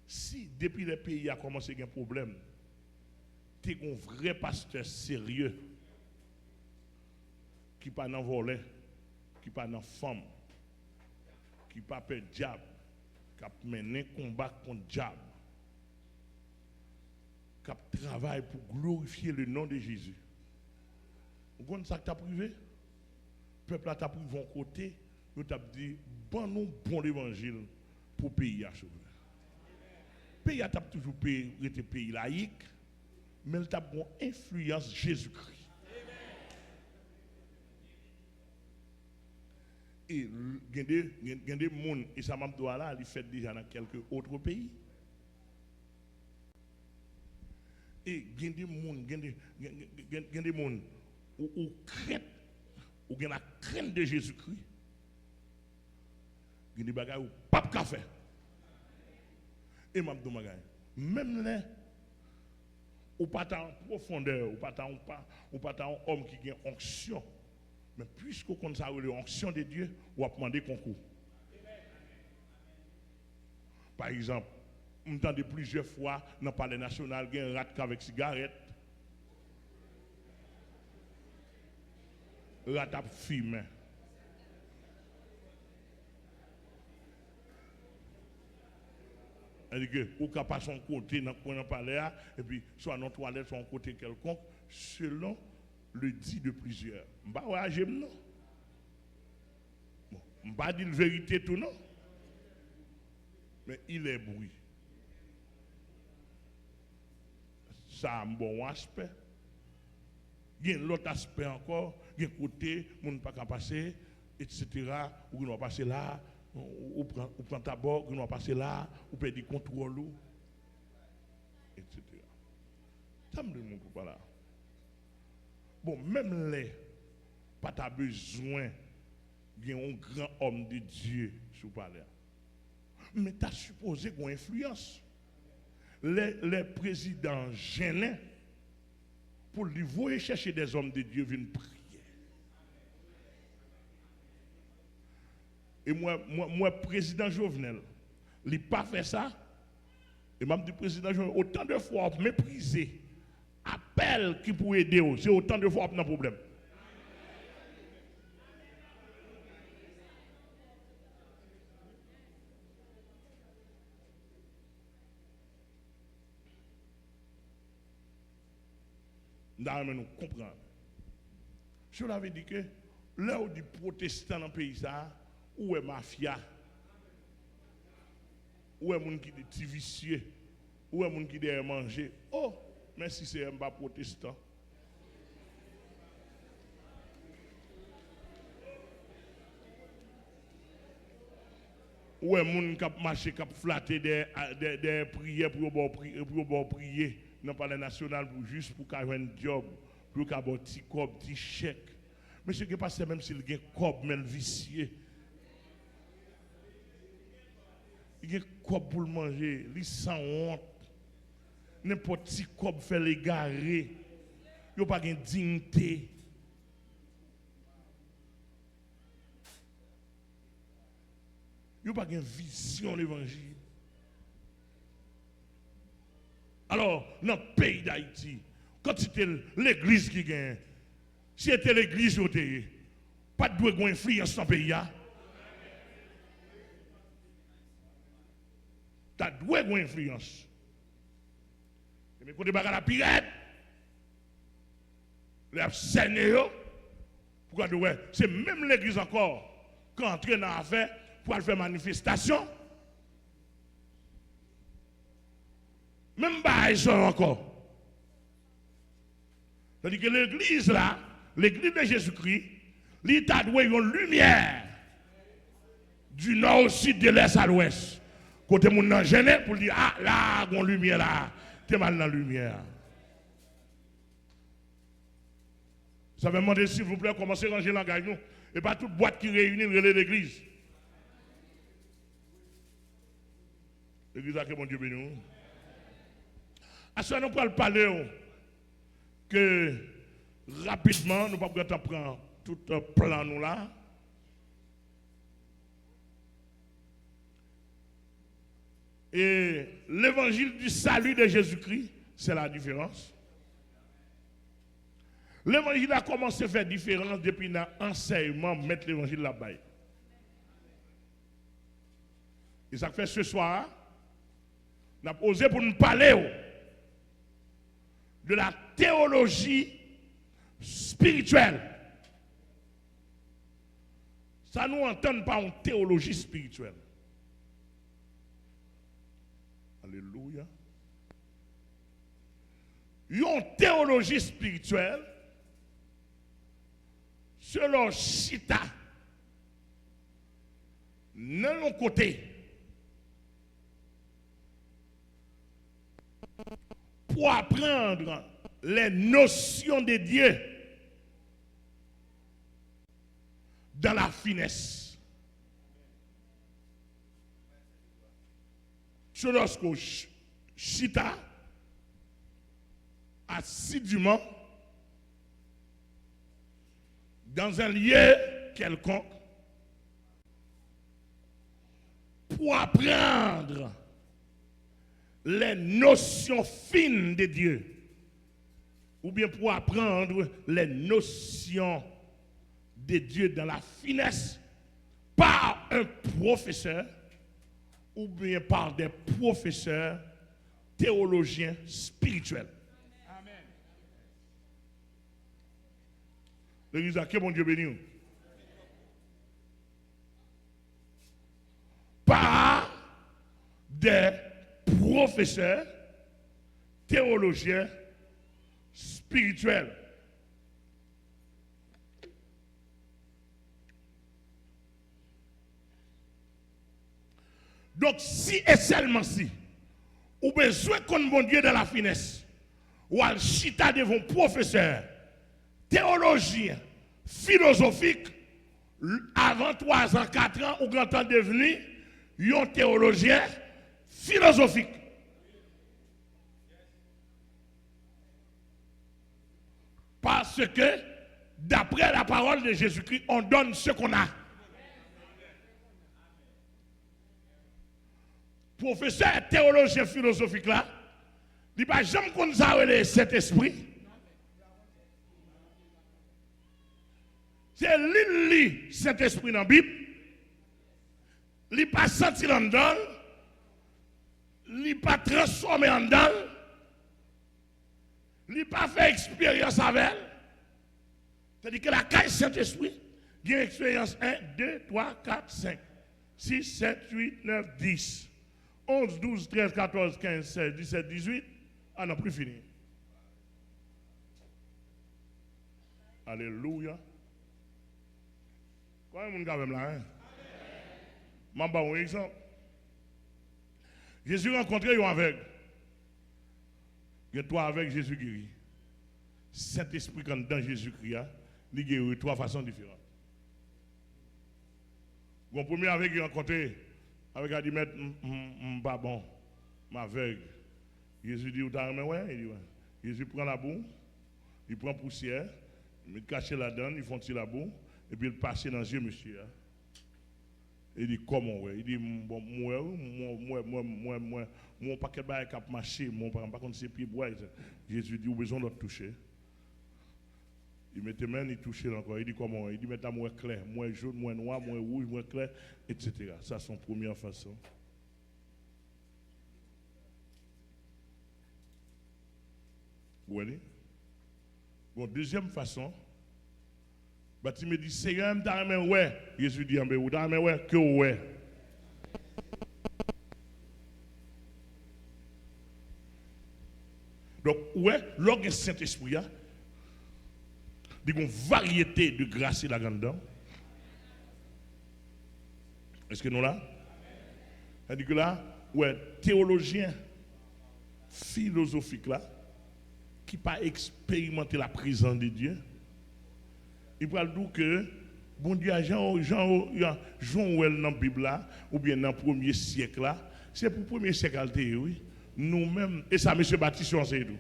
si depuis le pays a commencé à avoir un problème, tu es un vrai pasteur sérieux qui pas dans volet, qui pas dans femme, qui pas peur diable, qui a mené combat contre diable, qui a travaillé pour glorifier le nom de Jésus. Vous comprenez ça que tu as privé? Le peuple a privé un côté, nous t'a dit, bon l'évangile pour le pays à sauver. Le pays a toujours été pays laïque, mais il a une influence Jésus-Christ. Et il y a des gens, et ça m'a dit là, il fait déjà dans quelques autres pays. Et il y a des gens, ou crête, ou la crainte de Jésus-Christ. Il y a des bagages où pas de café. Et m'a dit même là, ou pas en profondeur, ou pas un homme qui a une onction. Mais puisque vous connaissez l'onction de Dieu, vous avez demandé concours. Par exemple, vous entendez plusieurs fois dans le palais national, il y a un rat avec cigarette. Rat a fumé. C'est-à-dire que vous pouvez passer son côté dans le palais, et puis soit dans la toilette, soit un côté quelconque, selon le dit de plusieurs. Je ne vais pas agir, non. Je ne vais pas dire la vérité tout, non. Mais il est bruit. Ça a un bon aspect. Il y a l'autre aspect encore. Il y a un côté, on ne peut pas passer, etc. Ou on va passer là. Ou prend ta boque, on va passer là. Ou peut dire contrôle, etc. Ça me dit mon là. Bon, même les pas ta besoin d'un grand homme de Dieu sous palais. Mais tu as supposé qu'on influence. Les présidents gênés pour lui voir chercher des hommes de Dieu viennent prier. Et moi, président Jovenel, il n'a pas fait ça. Et même du président Jovenel, autant de fois méprisé, appel qui pour aider, c'est autant de fois un problème. Nous comprenons. Je l'avais dit que là où dit protestant dans le pays, où est mafia, où est moun qui est vicieux, où est moun qui doit manger. Oh, mais si c'est un bas protestant. Où est moun qui a marché, qui a flatté des prières pour prier dans le palais national juste pour qu'il y ait un job, pour qu'il y ait un petit cob, petit chèque. Mais ce qui est passé, même s'il y a un cob, mais vicieux. Il y a un cob pour le manger, il sans honte. N'importe qui cob fait l'égarer. Il n'y a pas de dignité. Il n'y a pas de vision de l'évangile. Alors, dans le pays d'Haïti, quand c'était l'église qui gagne, si c'était l'église qui gagne, pas de influence dans le pays. Tu as de influence. Mais quand tu as la pirate, les Seigneur, pourquoi c'est même l'église encore qui entre dans l'affaire pour faire manifestation. Même pas ils sont encore. C'est-à-dire que l'église là, l'église de Jésus-Christ, il a doué une lumière du nord au sud, de l'est à l'ouest. Côté moun nan gêné pour dire ah là, une lumière là, t'es mal dans la lumière. Ça veut demander s'il vous plaît, commencez à ranger l'engagement nous. Et pas toute boîte qui réunit l'église. L'église a que mon Dieu béni. À ce moment, nous pourrons parler que rapidement, nous ne pouvons pas prendre tout un plan nous là. Et l'évangile du salut de Jésus-Christ, c'est la différence. L'évangile a commencé à faire différence depuis l'enseignement, mettre l'évangile là-bas. Et ça fait ce soir, nous avons osé pour nous parler de la théologie spirituelle. Ça nous entend pas une théologie spirituelle. Alléluia. Une théologie spirituelle, selon Chita, de l'autre côté, pour apprendre les notions de Dieu dans la finesse. Lorsque Chita assidûment dans un lieu quelconque pour apprendre les notions fines de Dieu ou bien pour apprendre les notions de Dieu dans la finesse par un professeur ou bien par des professeurs théologiens spirituels. Amen. L'église a que mon Dieu béni. Par des professeurs théologiens spirituels. Donc, si et seulement si, ou besoin qu'on mon Dieu dans la finesse, ou al chita devant professeur, théologien, philosophique, avant 3 ans, 4 ans, ou grand temps devenu un théologien philosophique. Parce que, d'après la parole de Jésus-Christ, on donne ce qu'on a. Professeur théologien philosophique là, il n'y a pas jamais qu'on a cet esprit. C'est l'île cet esprit dans la Bible. Il n'est pas senti en dedans. Il n'est pas transformé en dedans. Il n'a pas fait expérience avec elle. C'est-à-dire que la caille Saint-Esprit, il y a une expérience 1, 2, 3, 4, 5, 6, 7, 8, 9, 10, 11, 12, 13, 14, 15, 16, 17, 18. Ah non, plus fini. Alléluia. Comment est-ce que vous là? Je vais vous donner un exemple. Jésus rencontré un aveugle. Il y a 3 aveugles, Jésus guérit. Saint-Esprit, quand dans Jésus-Christ, il guérit 3 façons différentes. Le premier aveugle qu'il a rencontré, avec a dit, maître, pas bon, m'aveugle. Jésus dit, vous avez ouais? Il dit, ouais. Jésus prend la boue, il prend poussière, il met caché la donne, il font la boue, et puis il passe dans les yeux, monsieur. Il dit, comment, ouais? Il dit, bon, moi, pas qu'elle va cap marcher, moi, pas contre ses pieds bois. Jésus dit, vous avez besoin de toucher. Il mettait main, il touchait encore. Il dit, comment? Il dit, mettez moi clair, moi jaune, moi noir, moi rouge, moi clair, etc. Ça, c'est son première façon. Vous voyez? Bon, deuxième façon, tu me dis, Seigneur, ouais. Jésus dit, ouais, que ouais. Donc, ouais, l'orgue Saint-Esprit, il y a une variété de grâce et la grandeur. Est-ce que nous là? C'est-à-dire que là, ouais, théologien philosophique là, qui n'a pas expérimenté la présence de Dieu, il parle d'où que, bon Dieu, Jean dans la Bible là, ou bien dans le 1er siècle là, c'est pour le 1er siècle, oui. Nous-mêmes, et ça, M. Baptiste, on sait tout.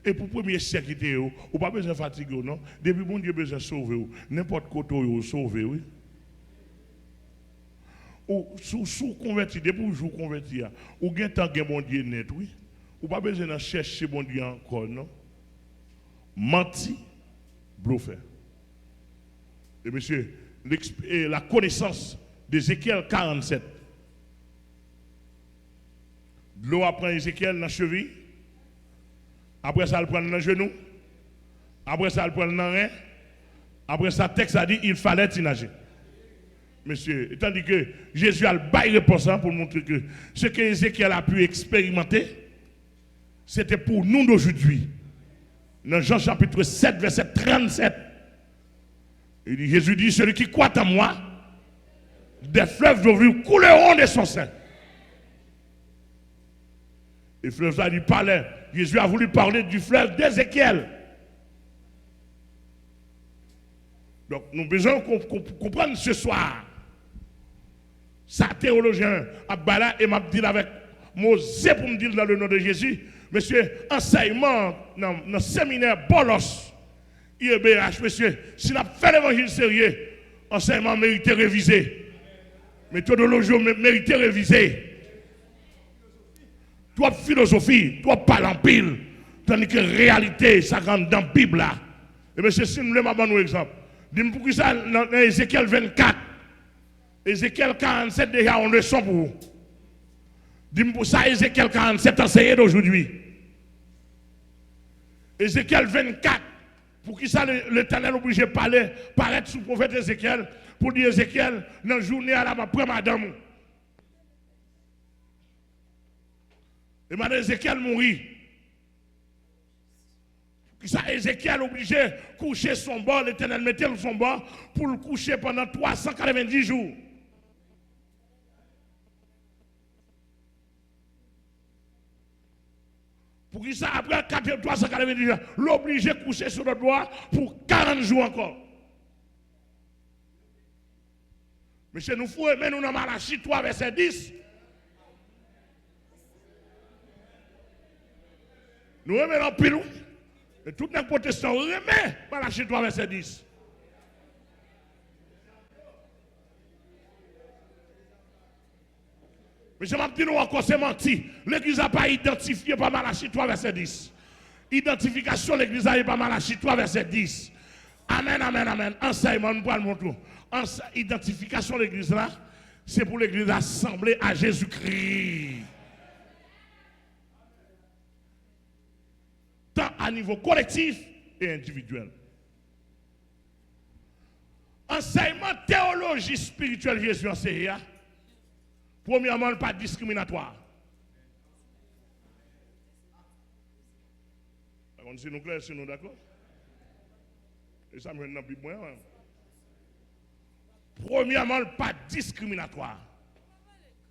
Et pour le 1er siècle, vous n'avez pas besoin de fatiguer, non? Depuis bon Dieu, besoin de sauver, n'importe quoi, vous sauver, oui. Ou sous converti, depuis que vous converti, ou bien tant que bon Dieu net, oui. Ou pas besoin de chercher bon Dieu encore, non? Menti, bluffé. Et monsieur, la connaissance d'Ézéchiel 47. L'eau apprend Ézéchiel dans la cheville. Après ça, elle prend dans le genou. Après ça, elle prend dans le rein. Après ça, le texte a dit il fallait y nager. Monsieur, tandis que Jésus a le bail réponse pour montrer que ce que Ézéchiel a pu expérimenter, c'était pour nous d'aujourd'hui. Dans Jean chapitre 7, verset 37, Jésus dit, celui qui croit en moi, des fleuves d'eau vive couleront de son sein. Et fleuve ça dit parlait. Jésus a voulu parler du fleuve d'Ézéchiel. Donc nous avons besoin de comprendre ce soir. Ça, théologien, Abala et m'a dit avec Mosé pour me dire dans le nom de Jésus, monsieur, enseignement dans le séminaire Bolos, IEBH, monsieur, si nous fait l'évangile sérieux, enseignement mérité révisé. Méthodologie mérité révisé. Toi, philosophie, toi, parle en pile, tandis que réalité, ça rentre dans la Bible là. Et monsieur, si nous voulons un exemple, dis-moi pour ça, dans Ézéchiel 24, Ézéchiel 47, déjà, on le sent pour vous. Dis-moi pour ça, Ézéchiel 47, enseigné d'aujourd'hui. Ézéchiel 24, pour qui ça l'Éternel obligé de parler, paraître sous le prophète Ézéchiel, pour dire Ézéchiel, dans la journée à la après madame. Et madame Ézéchiel mourit. Qui ça, Ézéchiel obligé de coucher son bord, l'Éternel mettait son bord pour le coucher pendant 390 jours. Pour qui ça, après 390 jours, l'obligé de coucher sur le doigt pour 40 jours encore. Monsieur, nous faut aimer nous dans Malachie 3, verset 10. Nous aimons dans pile. Et tout les protestants aiment Malachie 3, verset 10. Mais je m'a dit nous encore, c'est menti. L'église n'a pas identifié par Malachie 3, verset 10. Identification, l'église n'a pas Malachie 3, verset 10. Amen, amen, amen. Enseignement, nous parlons tout. Identification de l'église là, c'est pour l'église assemblée à Jésus-Christ. Tant à niveau collectif et individuel. Enseignement théologie spirituelle Jésus enseigné. Premièrement, pas discriminatoire. Si nous clairs, si nous d'accord? Et ça me vient dans la Bible. Premièrement, pas discriminatoire.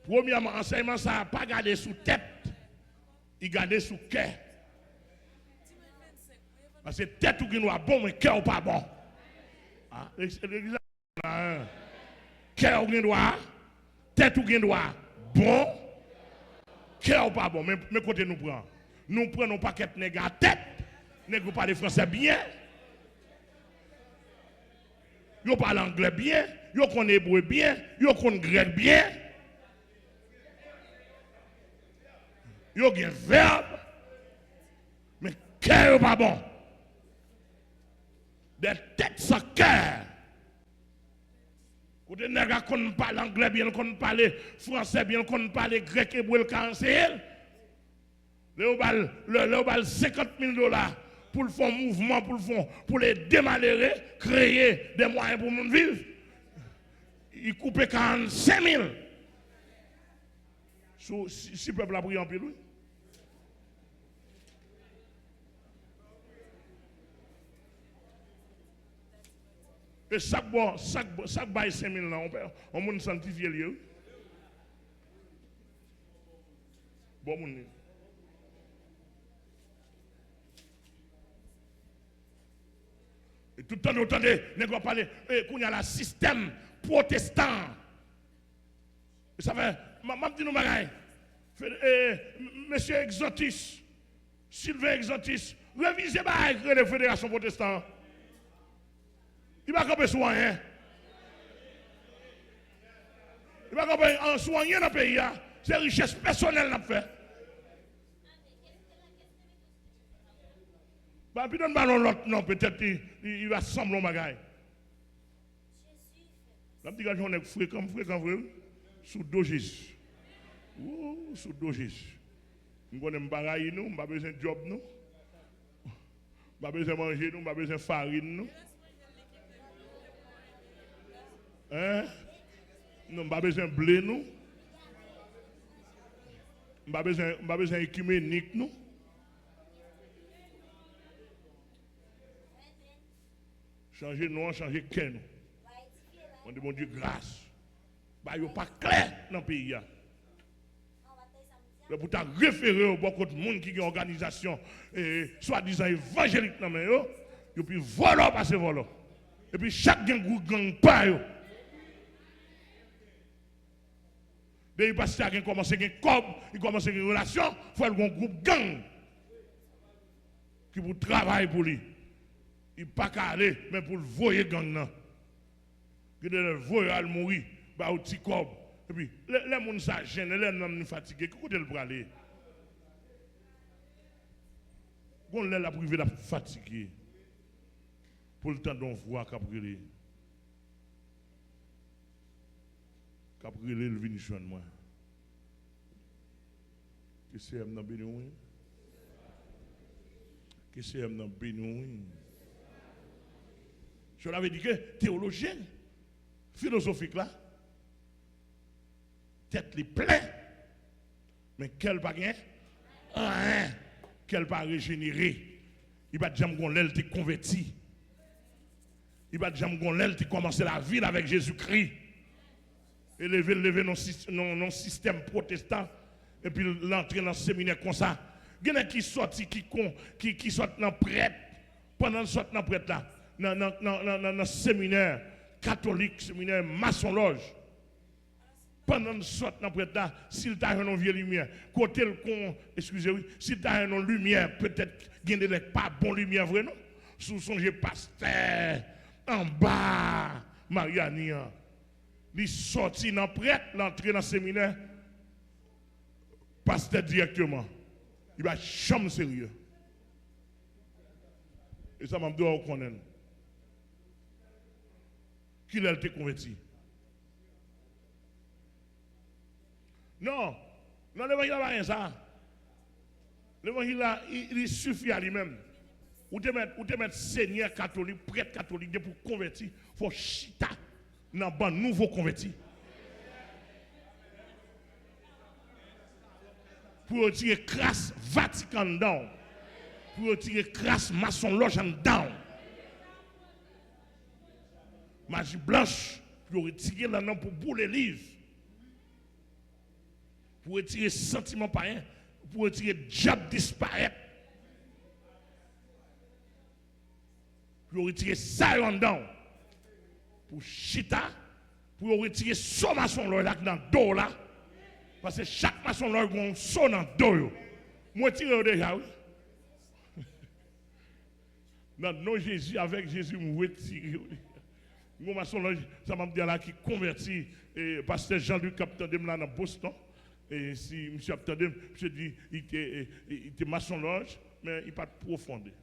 Premièrement, enseignement, ça n'a pas gardé sous tête, il gardé sous cœur. Parce que tête ou qui nous a bon, mais cœur ou pas bon. L'église a un. Cœur ou qui nous a, tête ou qui nous a bon, cœur ou pas bon. Mais côté nous prenons. Nous prenons pas qu'être nègre à tête, nègre parle français bien. Yo parle anglais bien, yo connaît hébreu bien, yo connaît grec bien. Yo gen verbe, mais cœur pas bon. Des têtes sans cœur. Quand les nègres qu'on parle anglais bien, qu'on parle français bien, qu'on parle grec, hébreu, le cancel. Le bal 50 000 $ pour le faire mouvement, pour les démalhérer, créer des moyens pour nous vivre. Il coupe 45 000. Si le peuple a pris en pile, oui. Et chaque bail 5 000 là, on peut sanctifier lieu. Bon, mon. Et tout le temps, vous entendez, nous allons parler, qu'on y a le système protestant. Et ça fait, je dis nous bagaille. Monsieur Exotis, Sylvain Exotis, révisez la fédération protestante. Il va pas soigner. Il va pas soigner dans le pays. C'est richesse personnelle qu'on fait. Bah, puis donne ballon l'autre, non, peut-être il va sembler au bagaille. La petite gars, on est fréquent, sous dos Jésus. Sous dos Jésus. Nous connaissons bagaille, nous, pas besoin de job, nous. Pas besoin de manger, nous, pas besoin de farine, nous. Hein? Nous pas besoin de blé, nous. Pas besoin d'écuménique, nous. Changer nom, changer qu'un nous. On dit, mon Dieu, grâce. Il n'y a pas clair dans le pays. Pour t'en référer au beaucoup de monde qui ont une organisation, soi-disant évangélique, et puis volant, passer volant. Et puis chaque gang pas. Dès qu'il passe à commencer à cob, il commence à une relation, il faut un groupe gang qui vous travaille pour lui. Il ne peut pas aller, mais pour le voyer gang. Il le voyer à mourir, bah au petit cob. Et puis, les gens sont gênés, les gens sont fatigués. Qu'est-ce que vous aller? On l'a la privé, la fatigué. Pour le temps d'on voit Caprilé. Caprilé, le vini joindre moi. Qui c'est dans Bénouin? Qui c'est dans Bénouin? Je l'avais dit que théologien, philosophique là, tête les plein, mais quel pas gain? Rien. Quel pas régénéré. Il va jamais qu'on l'aile te converti. Il va jamais qu'on l'aile te commencer la vie avec Jésus-Christ. Élever non système protestant et puis l'entrer dans le séminaire comme ça Il y en a qui sortent, qui sortent dans prêtre, pendant qu'ils sortent dans prêtre là, dans le séminaire catholique, séminaire maçon-loge. Pendant qu'ils sortent dans prêtre là, s'il t'a une vieille lumière, côté le con, excusez-moi, s'il t'a une lumière, peut-être qu'il n'y a pas bonne lumière, vrai non? Sous son pasteur, en bas, Mariani, il sortit dans prêtre, l'entrée dans le séminaire, pasteur directement. Il va jamais sérieux. Et ça m'a dit, on connaît. Qui l'a été converti? Non, l'évangile n'a pas rien ça. L'évangile, il suffit à lui-même. Ou te mettre seigneur catholique, prêtre catholique, pour convertir, il faut chita dans un nouveau converti. Pour retirer crasse Vatican down. Pour retirer crasse maçon loge en down. Magie blanche, pour retirer là pour bouler les livres. Pour retirer sentiment païen, pour retirer diable disparaître. Pour retirer ça en down. Pour chita, pour retirer son maçon loge là dans le dos là. Parce que chaque maçon là a un son dans le dos. Moi, je tire déjà, oui. Non, non, Jésus, avec Jésus, je retire. Mon maçon là, ça m'a dit là qui converti, pasteur Jean-Luc Captain de là dans Boston. Et si M. Captain de, je dis, il était maçon loge, mais il n'est pas profondé.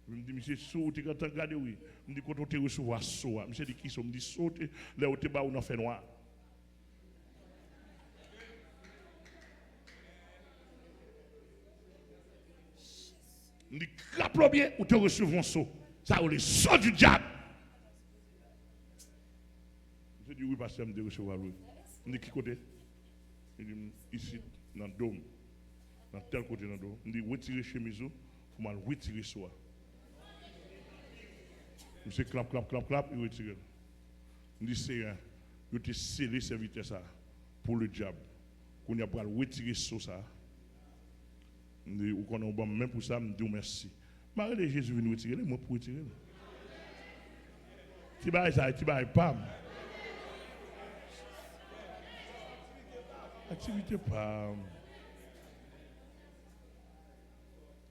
Je me dis, monsieur, saute, quand tu regardes, oui. Je me dis, quand tu recevoir saut, monsieur dit, qui sont, je me dis, saute, là où tu es bas, on en fait noir. On dit, crape-le bien ou te recevons saut. Ça, on les saut du diable. Je dis, oui, pasteur, je me recevoir lui. On dit, qui côté? Il dit, ici, dans le dôme. Dans tel côté, dans le dôme. On dit, retirer chemise, il faut mal retirer soi. Monsieur, clap, il retire. On dit, c'est un. Il te scellé serviteur ça pour le diable. Qu'on a pas retirer ça. Ou qu'on a même pour ça, me dit merci. Marie de Jésus vient nous retirer, moi pour retirer. Tu vas ça, tu vas pas. Activité pas.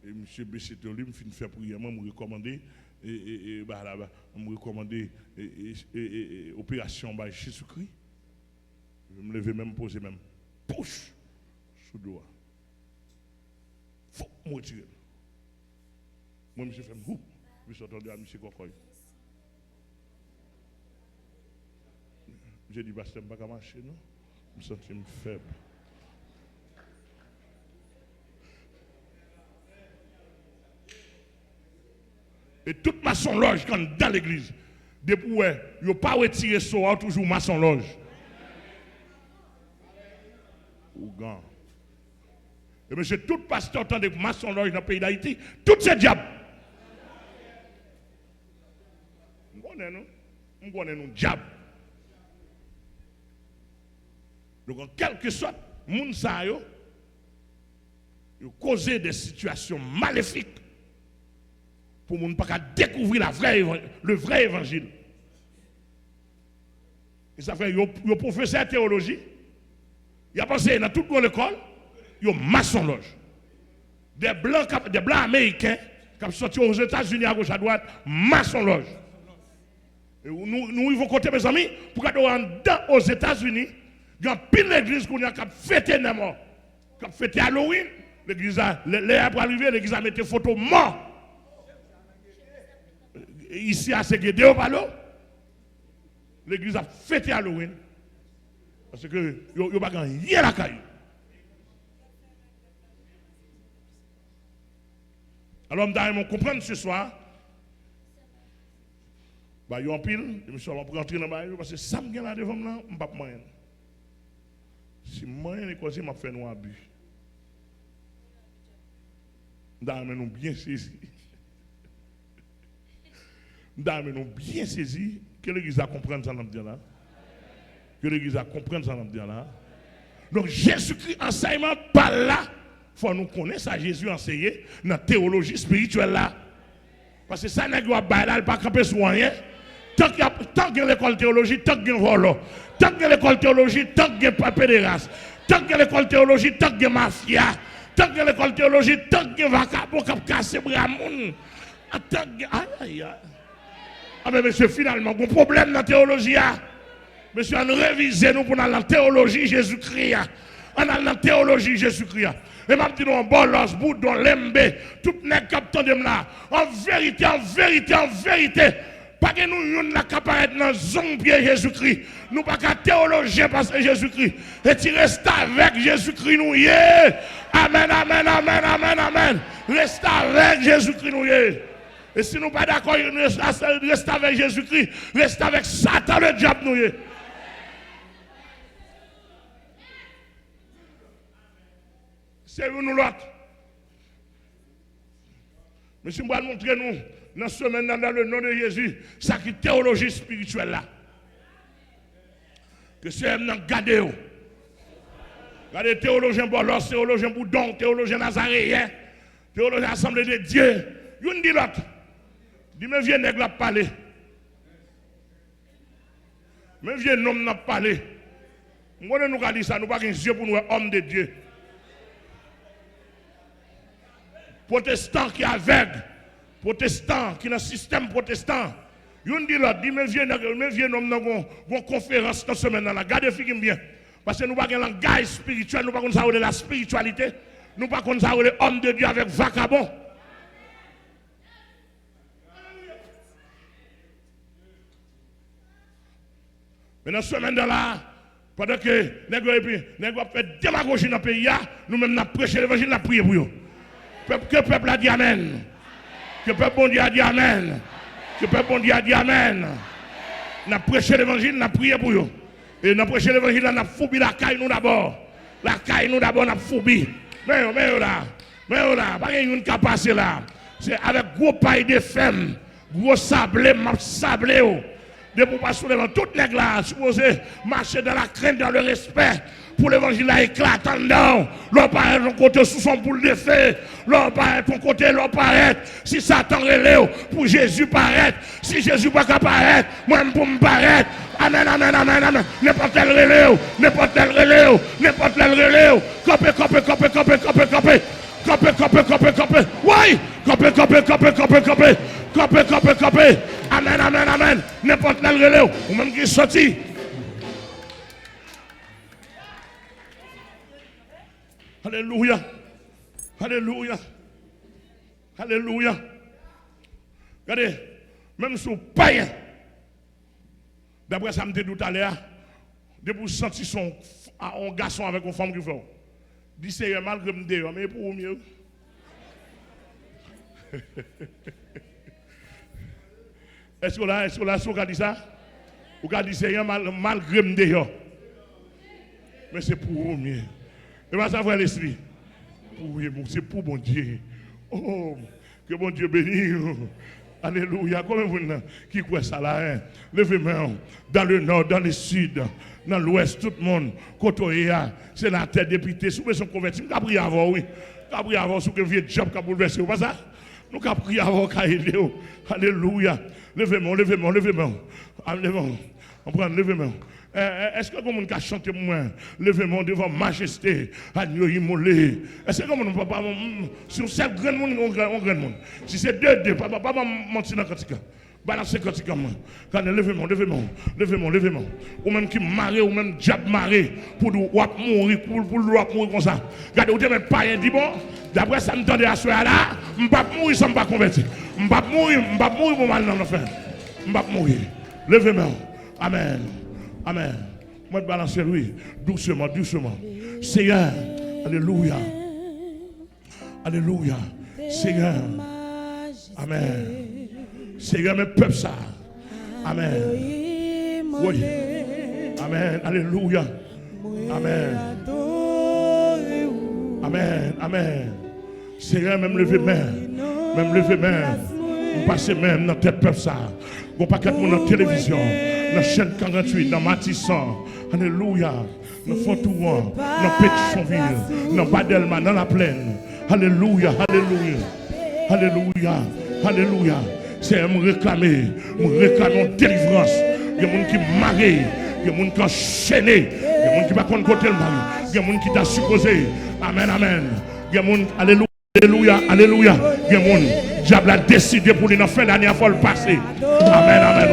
Et M. Bessetoli me fait faire prière, moi me recommander me recommander opération par Jésus-Christ. Je me lever même poser même push sous doigt. Faut me retirer. Moi, je fais un je suis entendu à M. Kokoy. J'ai dit, pasteur, je ne peux pas marcher, non? Je me sens faible. Et toute maçon loge, quand dans l'église, depuis où il n'y a pas retiré ça, toujours maçon loge. Ou gant. Et monsieur, tout pasteur entend des maçons loge dans le pays d'Haïti, tout ces diables. Nous connaissons diable. Donc, en quelque sorte, les gens ont causé des situations maléfiques pour ne pas découvrir le vrai évangile. Et ça fait, ils ont professeur de théologie, ils ont pensé dans toute l'école. Ils ont maçon loge. Des blancs américains qui sont sortis aux États-Unis à gauche à droite, maçon loge. Et nous vont compter, mes amis, pour qu'on dans aux États-Unis, il y a pile d'églises qui ont fêté les morts, qui ont fêté Halloween. L'église a, pour arriver, l'église a mis des photos morts. Ici à Séguédé, l'église a fêté Halloween. Parce que il n'y a pas rien à la caille. Alors, nous comprendre ce soir. Il y a un pile, je me suis rentrer dans le parce que ça me gagne là devant moi, je ne peux pas moyen. Si moyen est causé, je vais faire un abus. Nous bien saisi. Nous bien saisi que l'église a compris ça dans le là. Que l'église a compris ça dans le là. Donc Jésus-Christ enseignement par là faut nous connaître ça Jésus enseigné dans la théologie spirituelle là. Parce que ça n'est pas camper sur rien. Tant qu'il y a l'école théologie, tant qu'il y a vol, tant qu'il y a l'école théologie, tant qu'il y a pédéraste, tant qu'il y a l'école théologie, tant qu'il y a mafia, tant qu'il y a l'école théologie, tant qu'il y a vacabo qui a cassé bras moun. Ah mais monsieur, finalement, un problème dans la théologie. Monsieur, on révise nous pour aller dans la théologie Jésus-Christ. On a dans la théologie Jésus-Christ. Et m'a dit non, bolos, boudon, lembe, tout n'est captant de là. En vérité, en vérité, en vérité. Pas que nous yon la caparaître dans zone pied Jésus-Christ. Nous pas qu'à théologer parce que Jésus-Christ. Et tu restes avec Jésus-Christ nous y est. Amen, amen, amen, amen, amen. Reste avec Jésus-Christ nous y est. Et si nous pas d'accord, reste avec Jésus-Christ. Reste avec Satan le diable nous y est. C'est nous l'autre. Monsieur, je vais montrer nous, dans ce semaine, dans le nom de Jésus, ça qui est théologie spirituelle là. Que c'est nous garder. Regardez théologien Bolos, théologien Boudon, théologien Nazaréen, théologien Assemblée de Dieu. Une dit l'autre. Dis, mais viens nègre parler. Mais viens homme n'a parler. Moi, nous avons dit ça, nous n'avons pas yeux pour nous, hommes de Dieu. Protestant qui est aveugle, protestant qui est dans le système protestant. Yon dit là, dit mais viens homme dans une conférence dans semaine là. Gardez figure bien. Parce que nous pas un langage spirituel, nous pas comme ça de la spiritualité, nous pas comme ça de homme de Dieu avec vagabond. Mais dans semaine là, pendant que nous fait démagogie dans le pays, nous-mêmes nous prêché l'évangile, nous prié pour eux. Que le peuple a dit Amen. Que le peuple bon Dieu a dit Amen. Que le peuple bon Dieu a dit Amen. Nous avons prêché l'évangile, nous avons prié pour eux. Et nous avons prêché l'évangile, nous avons foubi la caille nous d'abord. La caille nous d'abord, nous avons foubi. Mais là, pas une qui a passé là. C'est avec gros paille de femmes, gros sablé, m'a sablé. De pour pas soulever toute les glaces, supposé marcher dans la crainte, dans le respect. Pour l'évangile là éclatant dedans. L'on paraît ton côté sous son boule de feu. L'on paraît ton côté, l'on paraît. Si Satan relève, pour Jésus paraître. Si Jésus pas apparaître, moi pour me paraître. Amen, amen, amen, amen. N'importe quel relève, n'importe quel relève, n'importe quel relève. Copé. Oui, copé. Amen, amen, amen. N'importe quel relève. Ou même qui sorti. Alléluia. Alléluia. Alléluia. Regardez, même sous païen, d'après ça me dit tout à l'heure, de vous sentir un garçon avec une femme qui fait. Dis c'est malgré me dire, mais pour mieux. Est-ce que là, vous avez dit ça? Vous avez dit c'est malgré me dire. Mais c'est pour mieux. Et bien ça, frère l'esprit. C'est pour bon Dieu. Oh, que bon Dieu bénisse. Alléluia. Combien vous qui croit ça là? Levez-moi dans le nord, dans le sud, dans l'ouest, tout le monde. Côté c'est la terre député. Si vous sont convertis, nous avons pris avant, oui. Nous avons pris avant, sous que vieux job qui a bouleversé. Pas ça? Nous avons pris avant, alléluia. Levez-moi. On prend levez-moi. Est-ce que comme on a chanté moi, levez-moi devant majesté, agneau immolé. Est-ce que comme on peut pas sur seul grand monde, on grand monde. Si c'est deux, pas mentir dans le balancer quand moi. Levez-moi. Ou même qui marre, ou même diable marre, pour mourir, pour mourir comme ça. Regardez, vous n'avez pas dit bon, d'après ça me tendait à ce là, je ne vais pas mourir sans me convertir. Je ne vais pas mourir pour mal dans l'enfer. Je ne vais pas mourir. Levez-moi. Amen. Amen. Moi, je balance lui, doucement. Seigneur, alléluia. Alléluia. Seigneur. Amen. Seigneur, mes peuples, ça. Amen. Oui. Amen. Alléluia. Amen. Amen. Seigneur, même lever main. Je passe même dans tes peuples, ça. Bon paquet de monde dans la télévision. dans chaîne 48, dans Matissan. Alléluia. Dans Fontouan, dans Pétionville, dans Badelma, dans la plaine. Alléluia, alléluia. Alléluia, alléluia. C'est me réclamer une délivrance. Il y a des gens qui marient, il y a des gens qui enchaînés, il y a des gens qui ne sont pas côté le mari, il y a des gens qui t'a supposé. Amen, amen. Il y a des gens, alléluia, alléluia, alléluia. Il y a des gens, diable a décidé pour la fin d'année, il faut le passer. Amen, amen.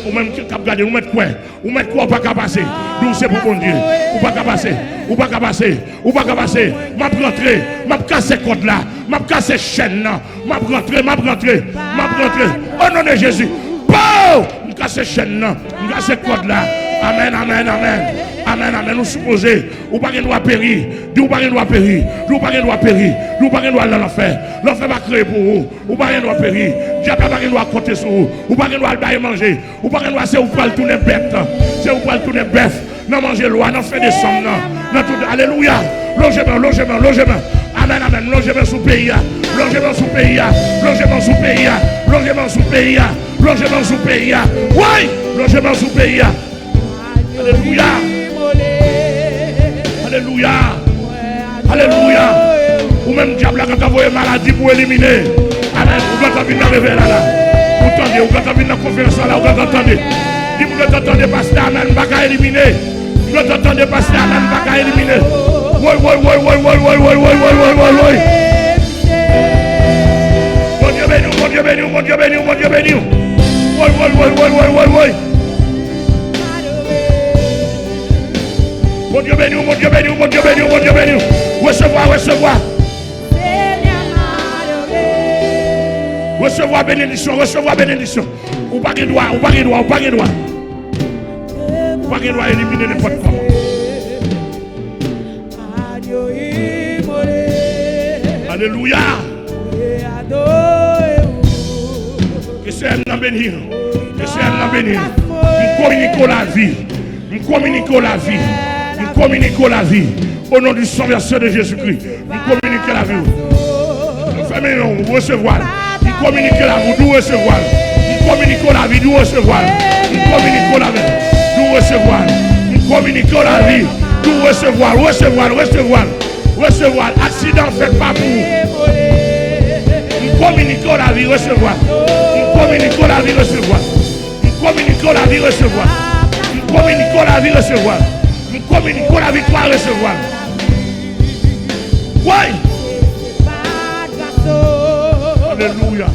Ou même qui cap garder, ou mettre quoi? Ou mettre quoi pas qu'à passer? D'où c'est pour bon Dieu? Ou pas qu'à passer? Ou pas qu'à passer? Ou pas qu'à passer? M'a rentré, m'a cassé code là, m'a cassé chaîne là, m'a rentré. Au nom de Jésus. Pow! M'a cassé chaîne là, m'a cassé code là. Amen, amen, amen. Amen, amen. Nous supposons, ou pas qu'il doit périr, ou pas qu'il doit périr, ou pas qu'il doit périr, ou pas qu'il doit aller dans l'enfer. L'enfer va créer pour vous, ou pas qu'il doit périr. Diable pas qu'il doit compter sur vous, ou pas qu'il doit aller manger, ou pas qu'il doit c'est ou pas le tourner bête, c'est ou pas le tourner bœuf. Non manger loi, non faire des sommes, non tout. Alléluia. Logement. Amen, amen. Logement sous pays, logement sous pays, logement sous pays, logement sous pays, logement sous pays. Oui, logement sous pays. Alléluia. Alléluia. Alléluia. Ou même diable quand tu envoyé maladie pour éliminer. Amen. Ou quand tu as vu dans là. Ou attendez, ou quand tu as vu dans la conférence là, ou quand tu entendez. Dis-moi que tu entendez passer, amen, pas qu'à éliminer. Quand tu entendez passer, amen, pas qu'à éliminer. Oui. Mon Dieu béni. Oui. Mon Dieu béni. Recevoir. Recevoir bénédiction. Ou pas qu'il doit. Pas qu'il doit éliminer n'importe comment. Alléluia. Que c'est un bénir. Nous communiquons la vie. Au nom du sang versé de Jésus-Christ. Nous communiquons la vie. Nous recevoir. Nous communiquons la vie. Nous recevoir. Nous communiquons la vie. Nous recevoir. Nous communiquons la vie. Nous recevoir. Nous communiquons la vie. Nous recevoir. Accident fait pas pour. Nous communiquons la vie. Recevoir. Nous communiquons la vie. Recevoir. Nous communiquons la vie. Recevoir. Nous communiquons la vie. Recevoir. Nous communiquons la victoire. Recevoir. Oui. Alléluia.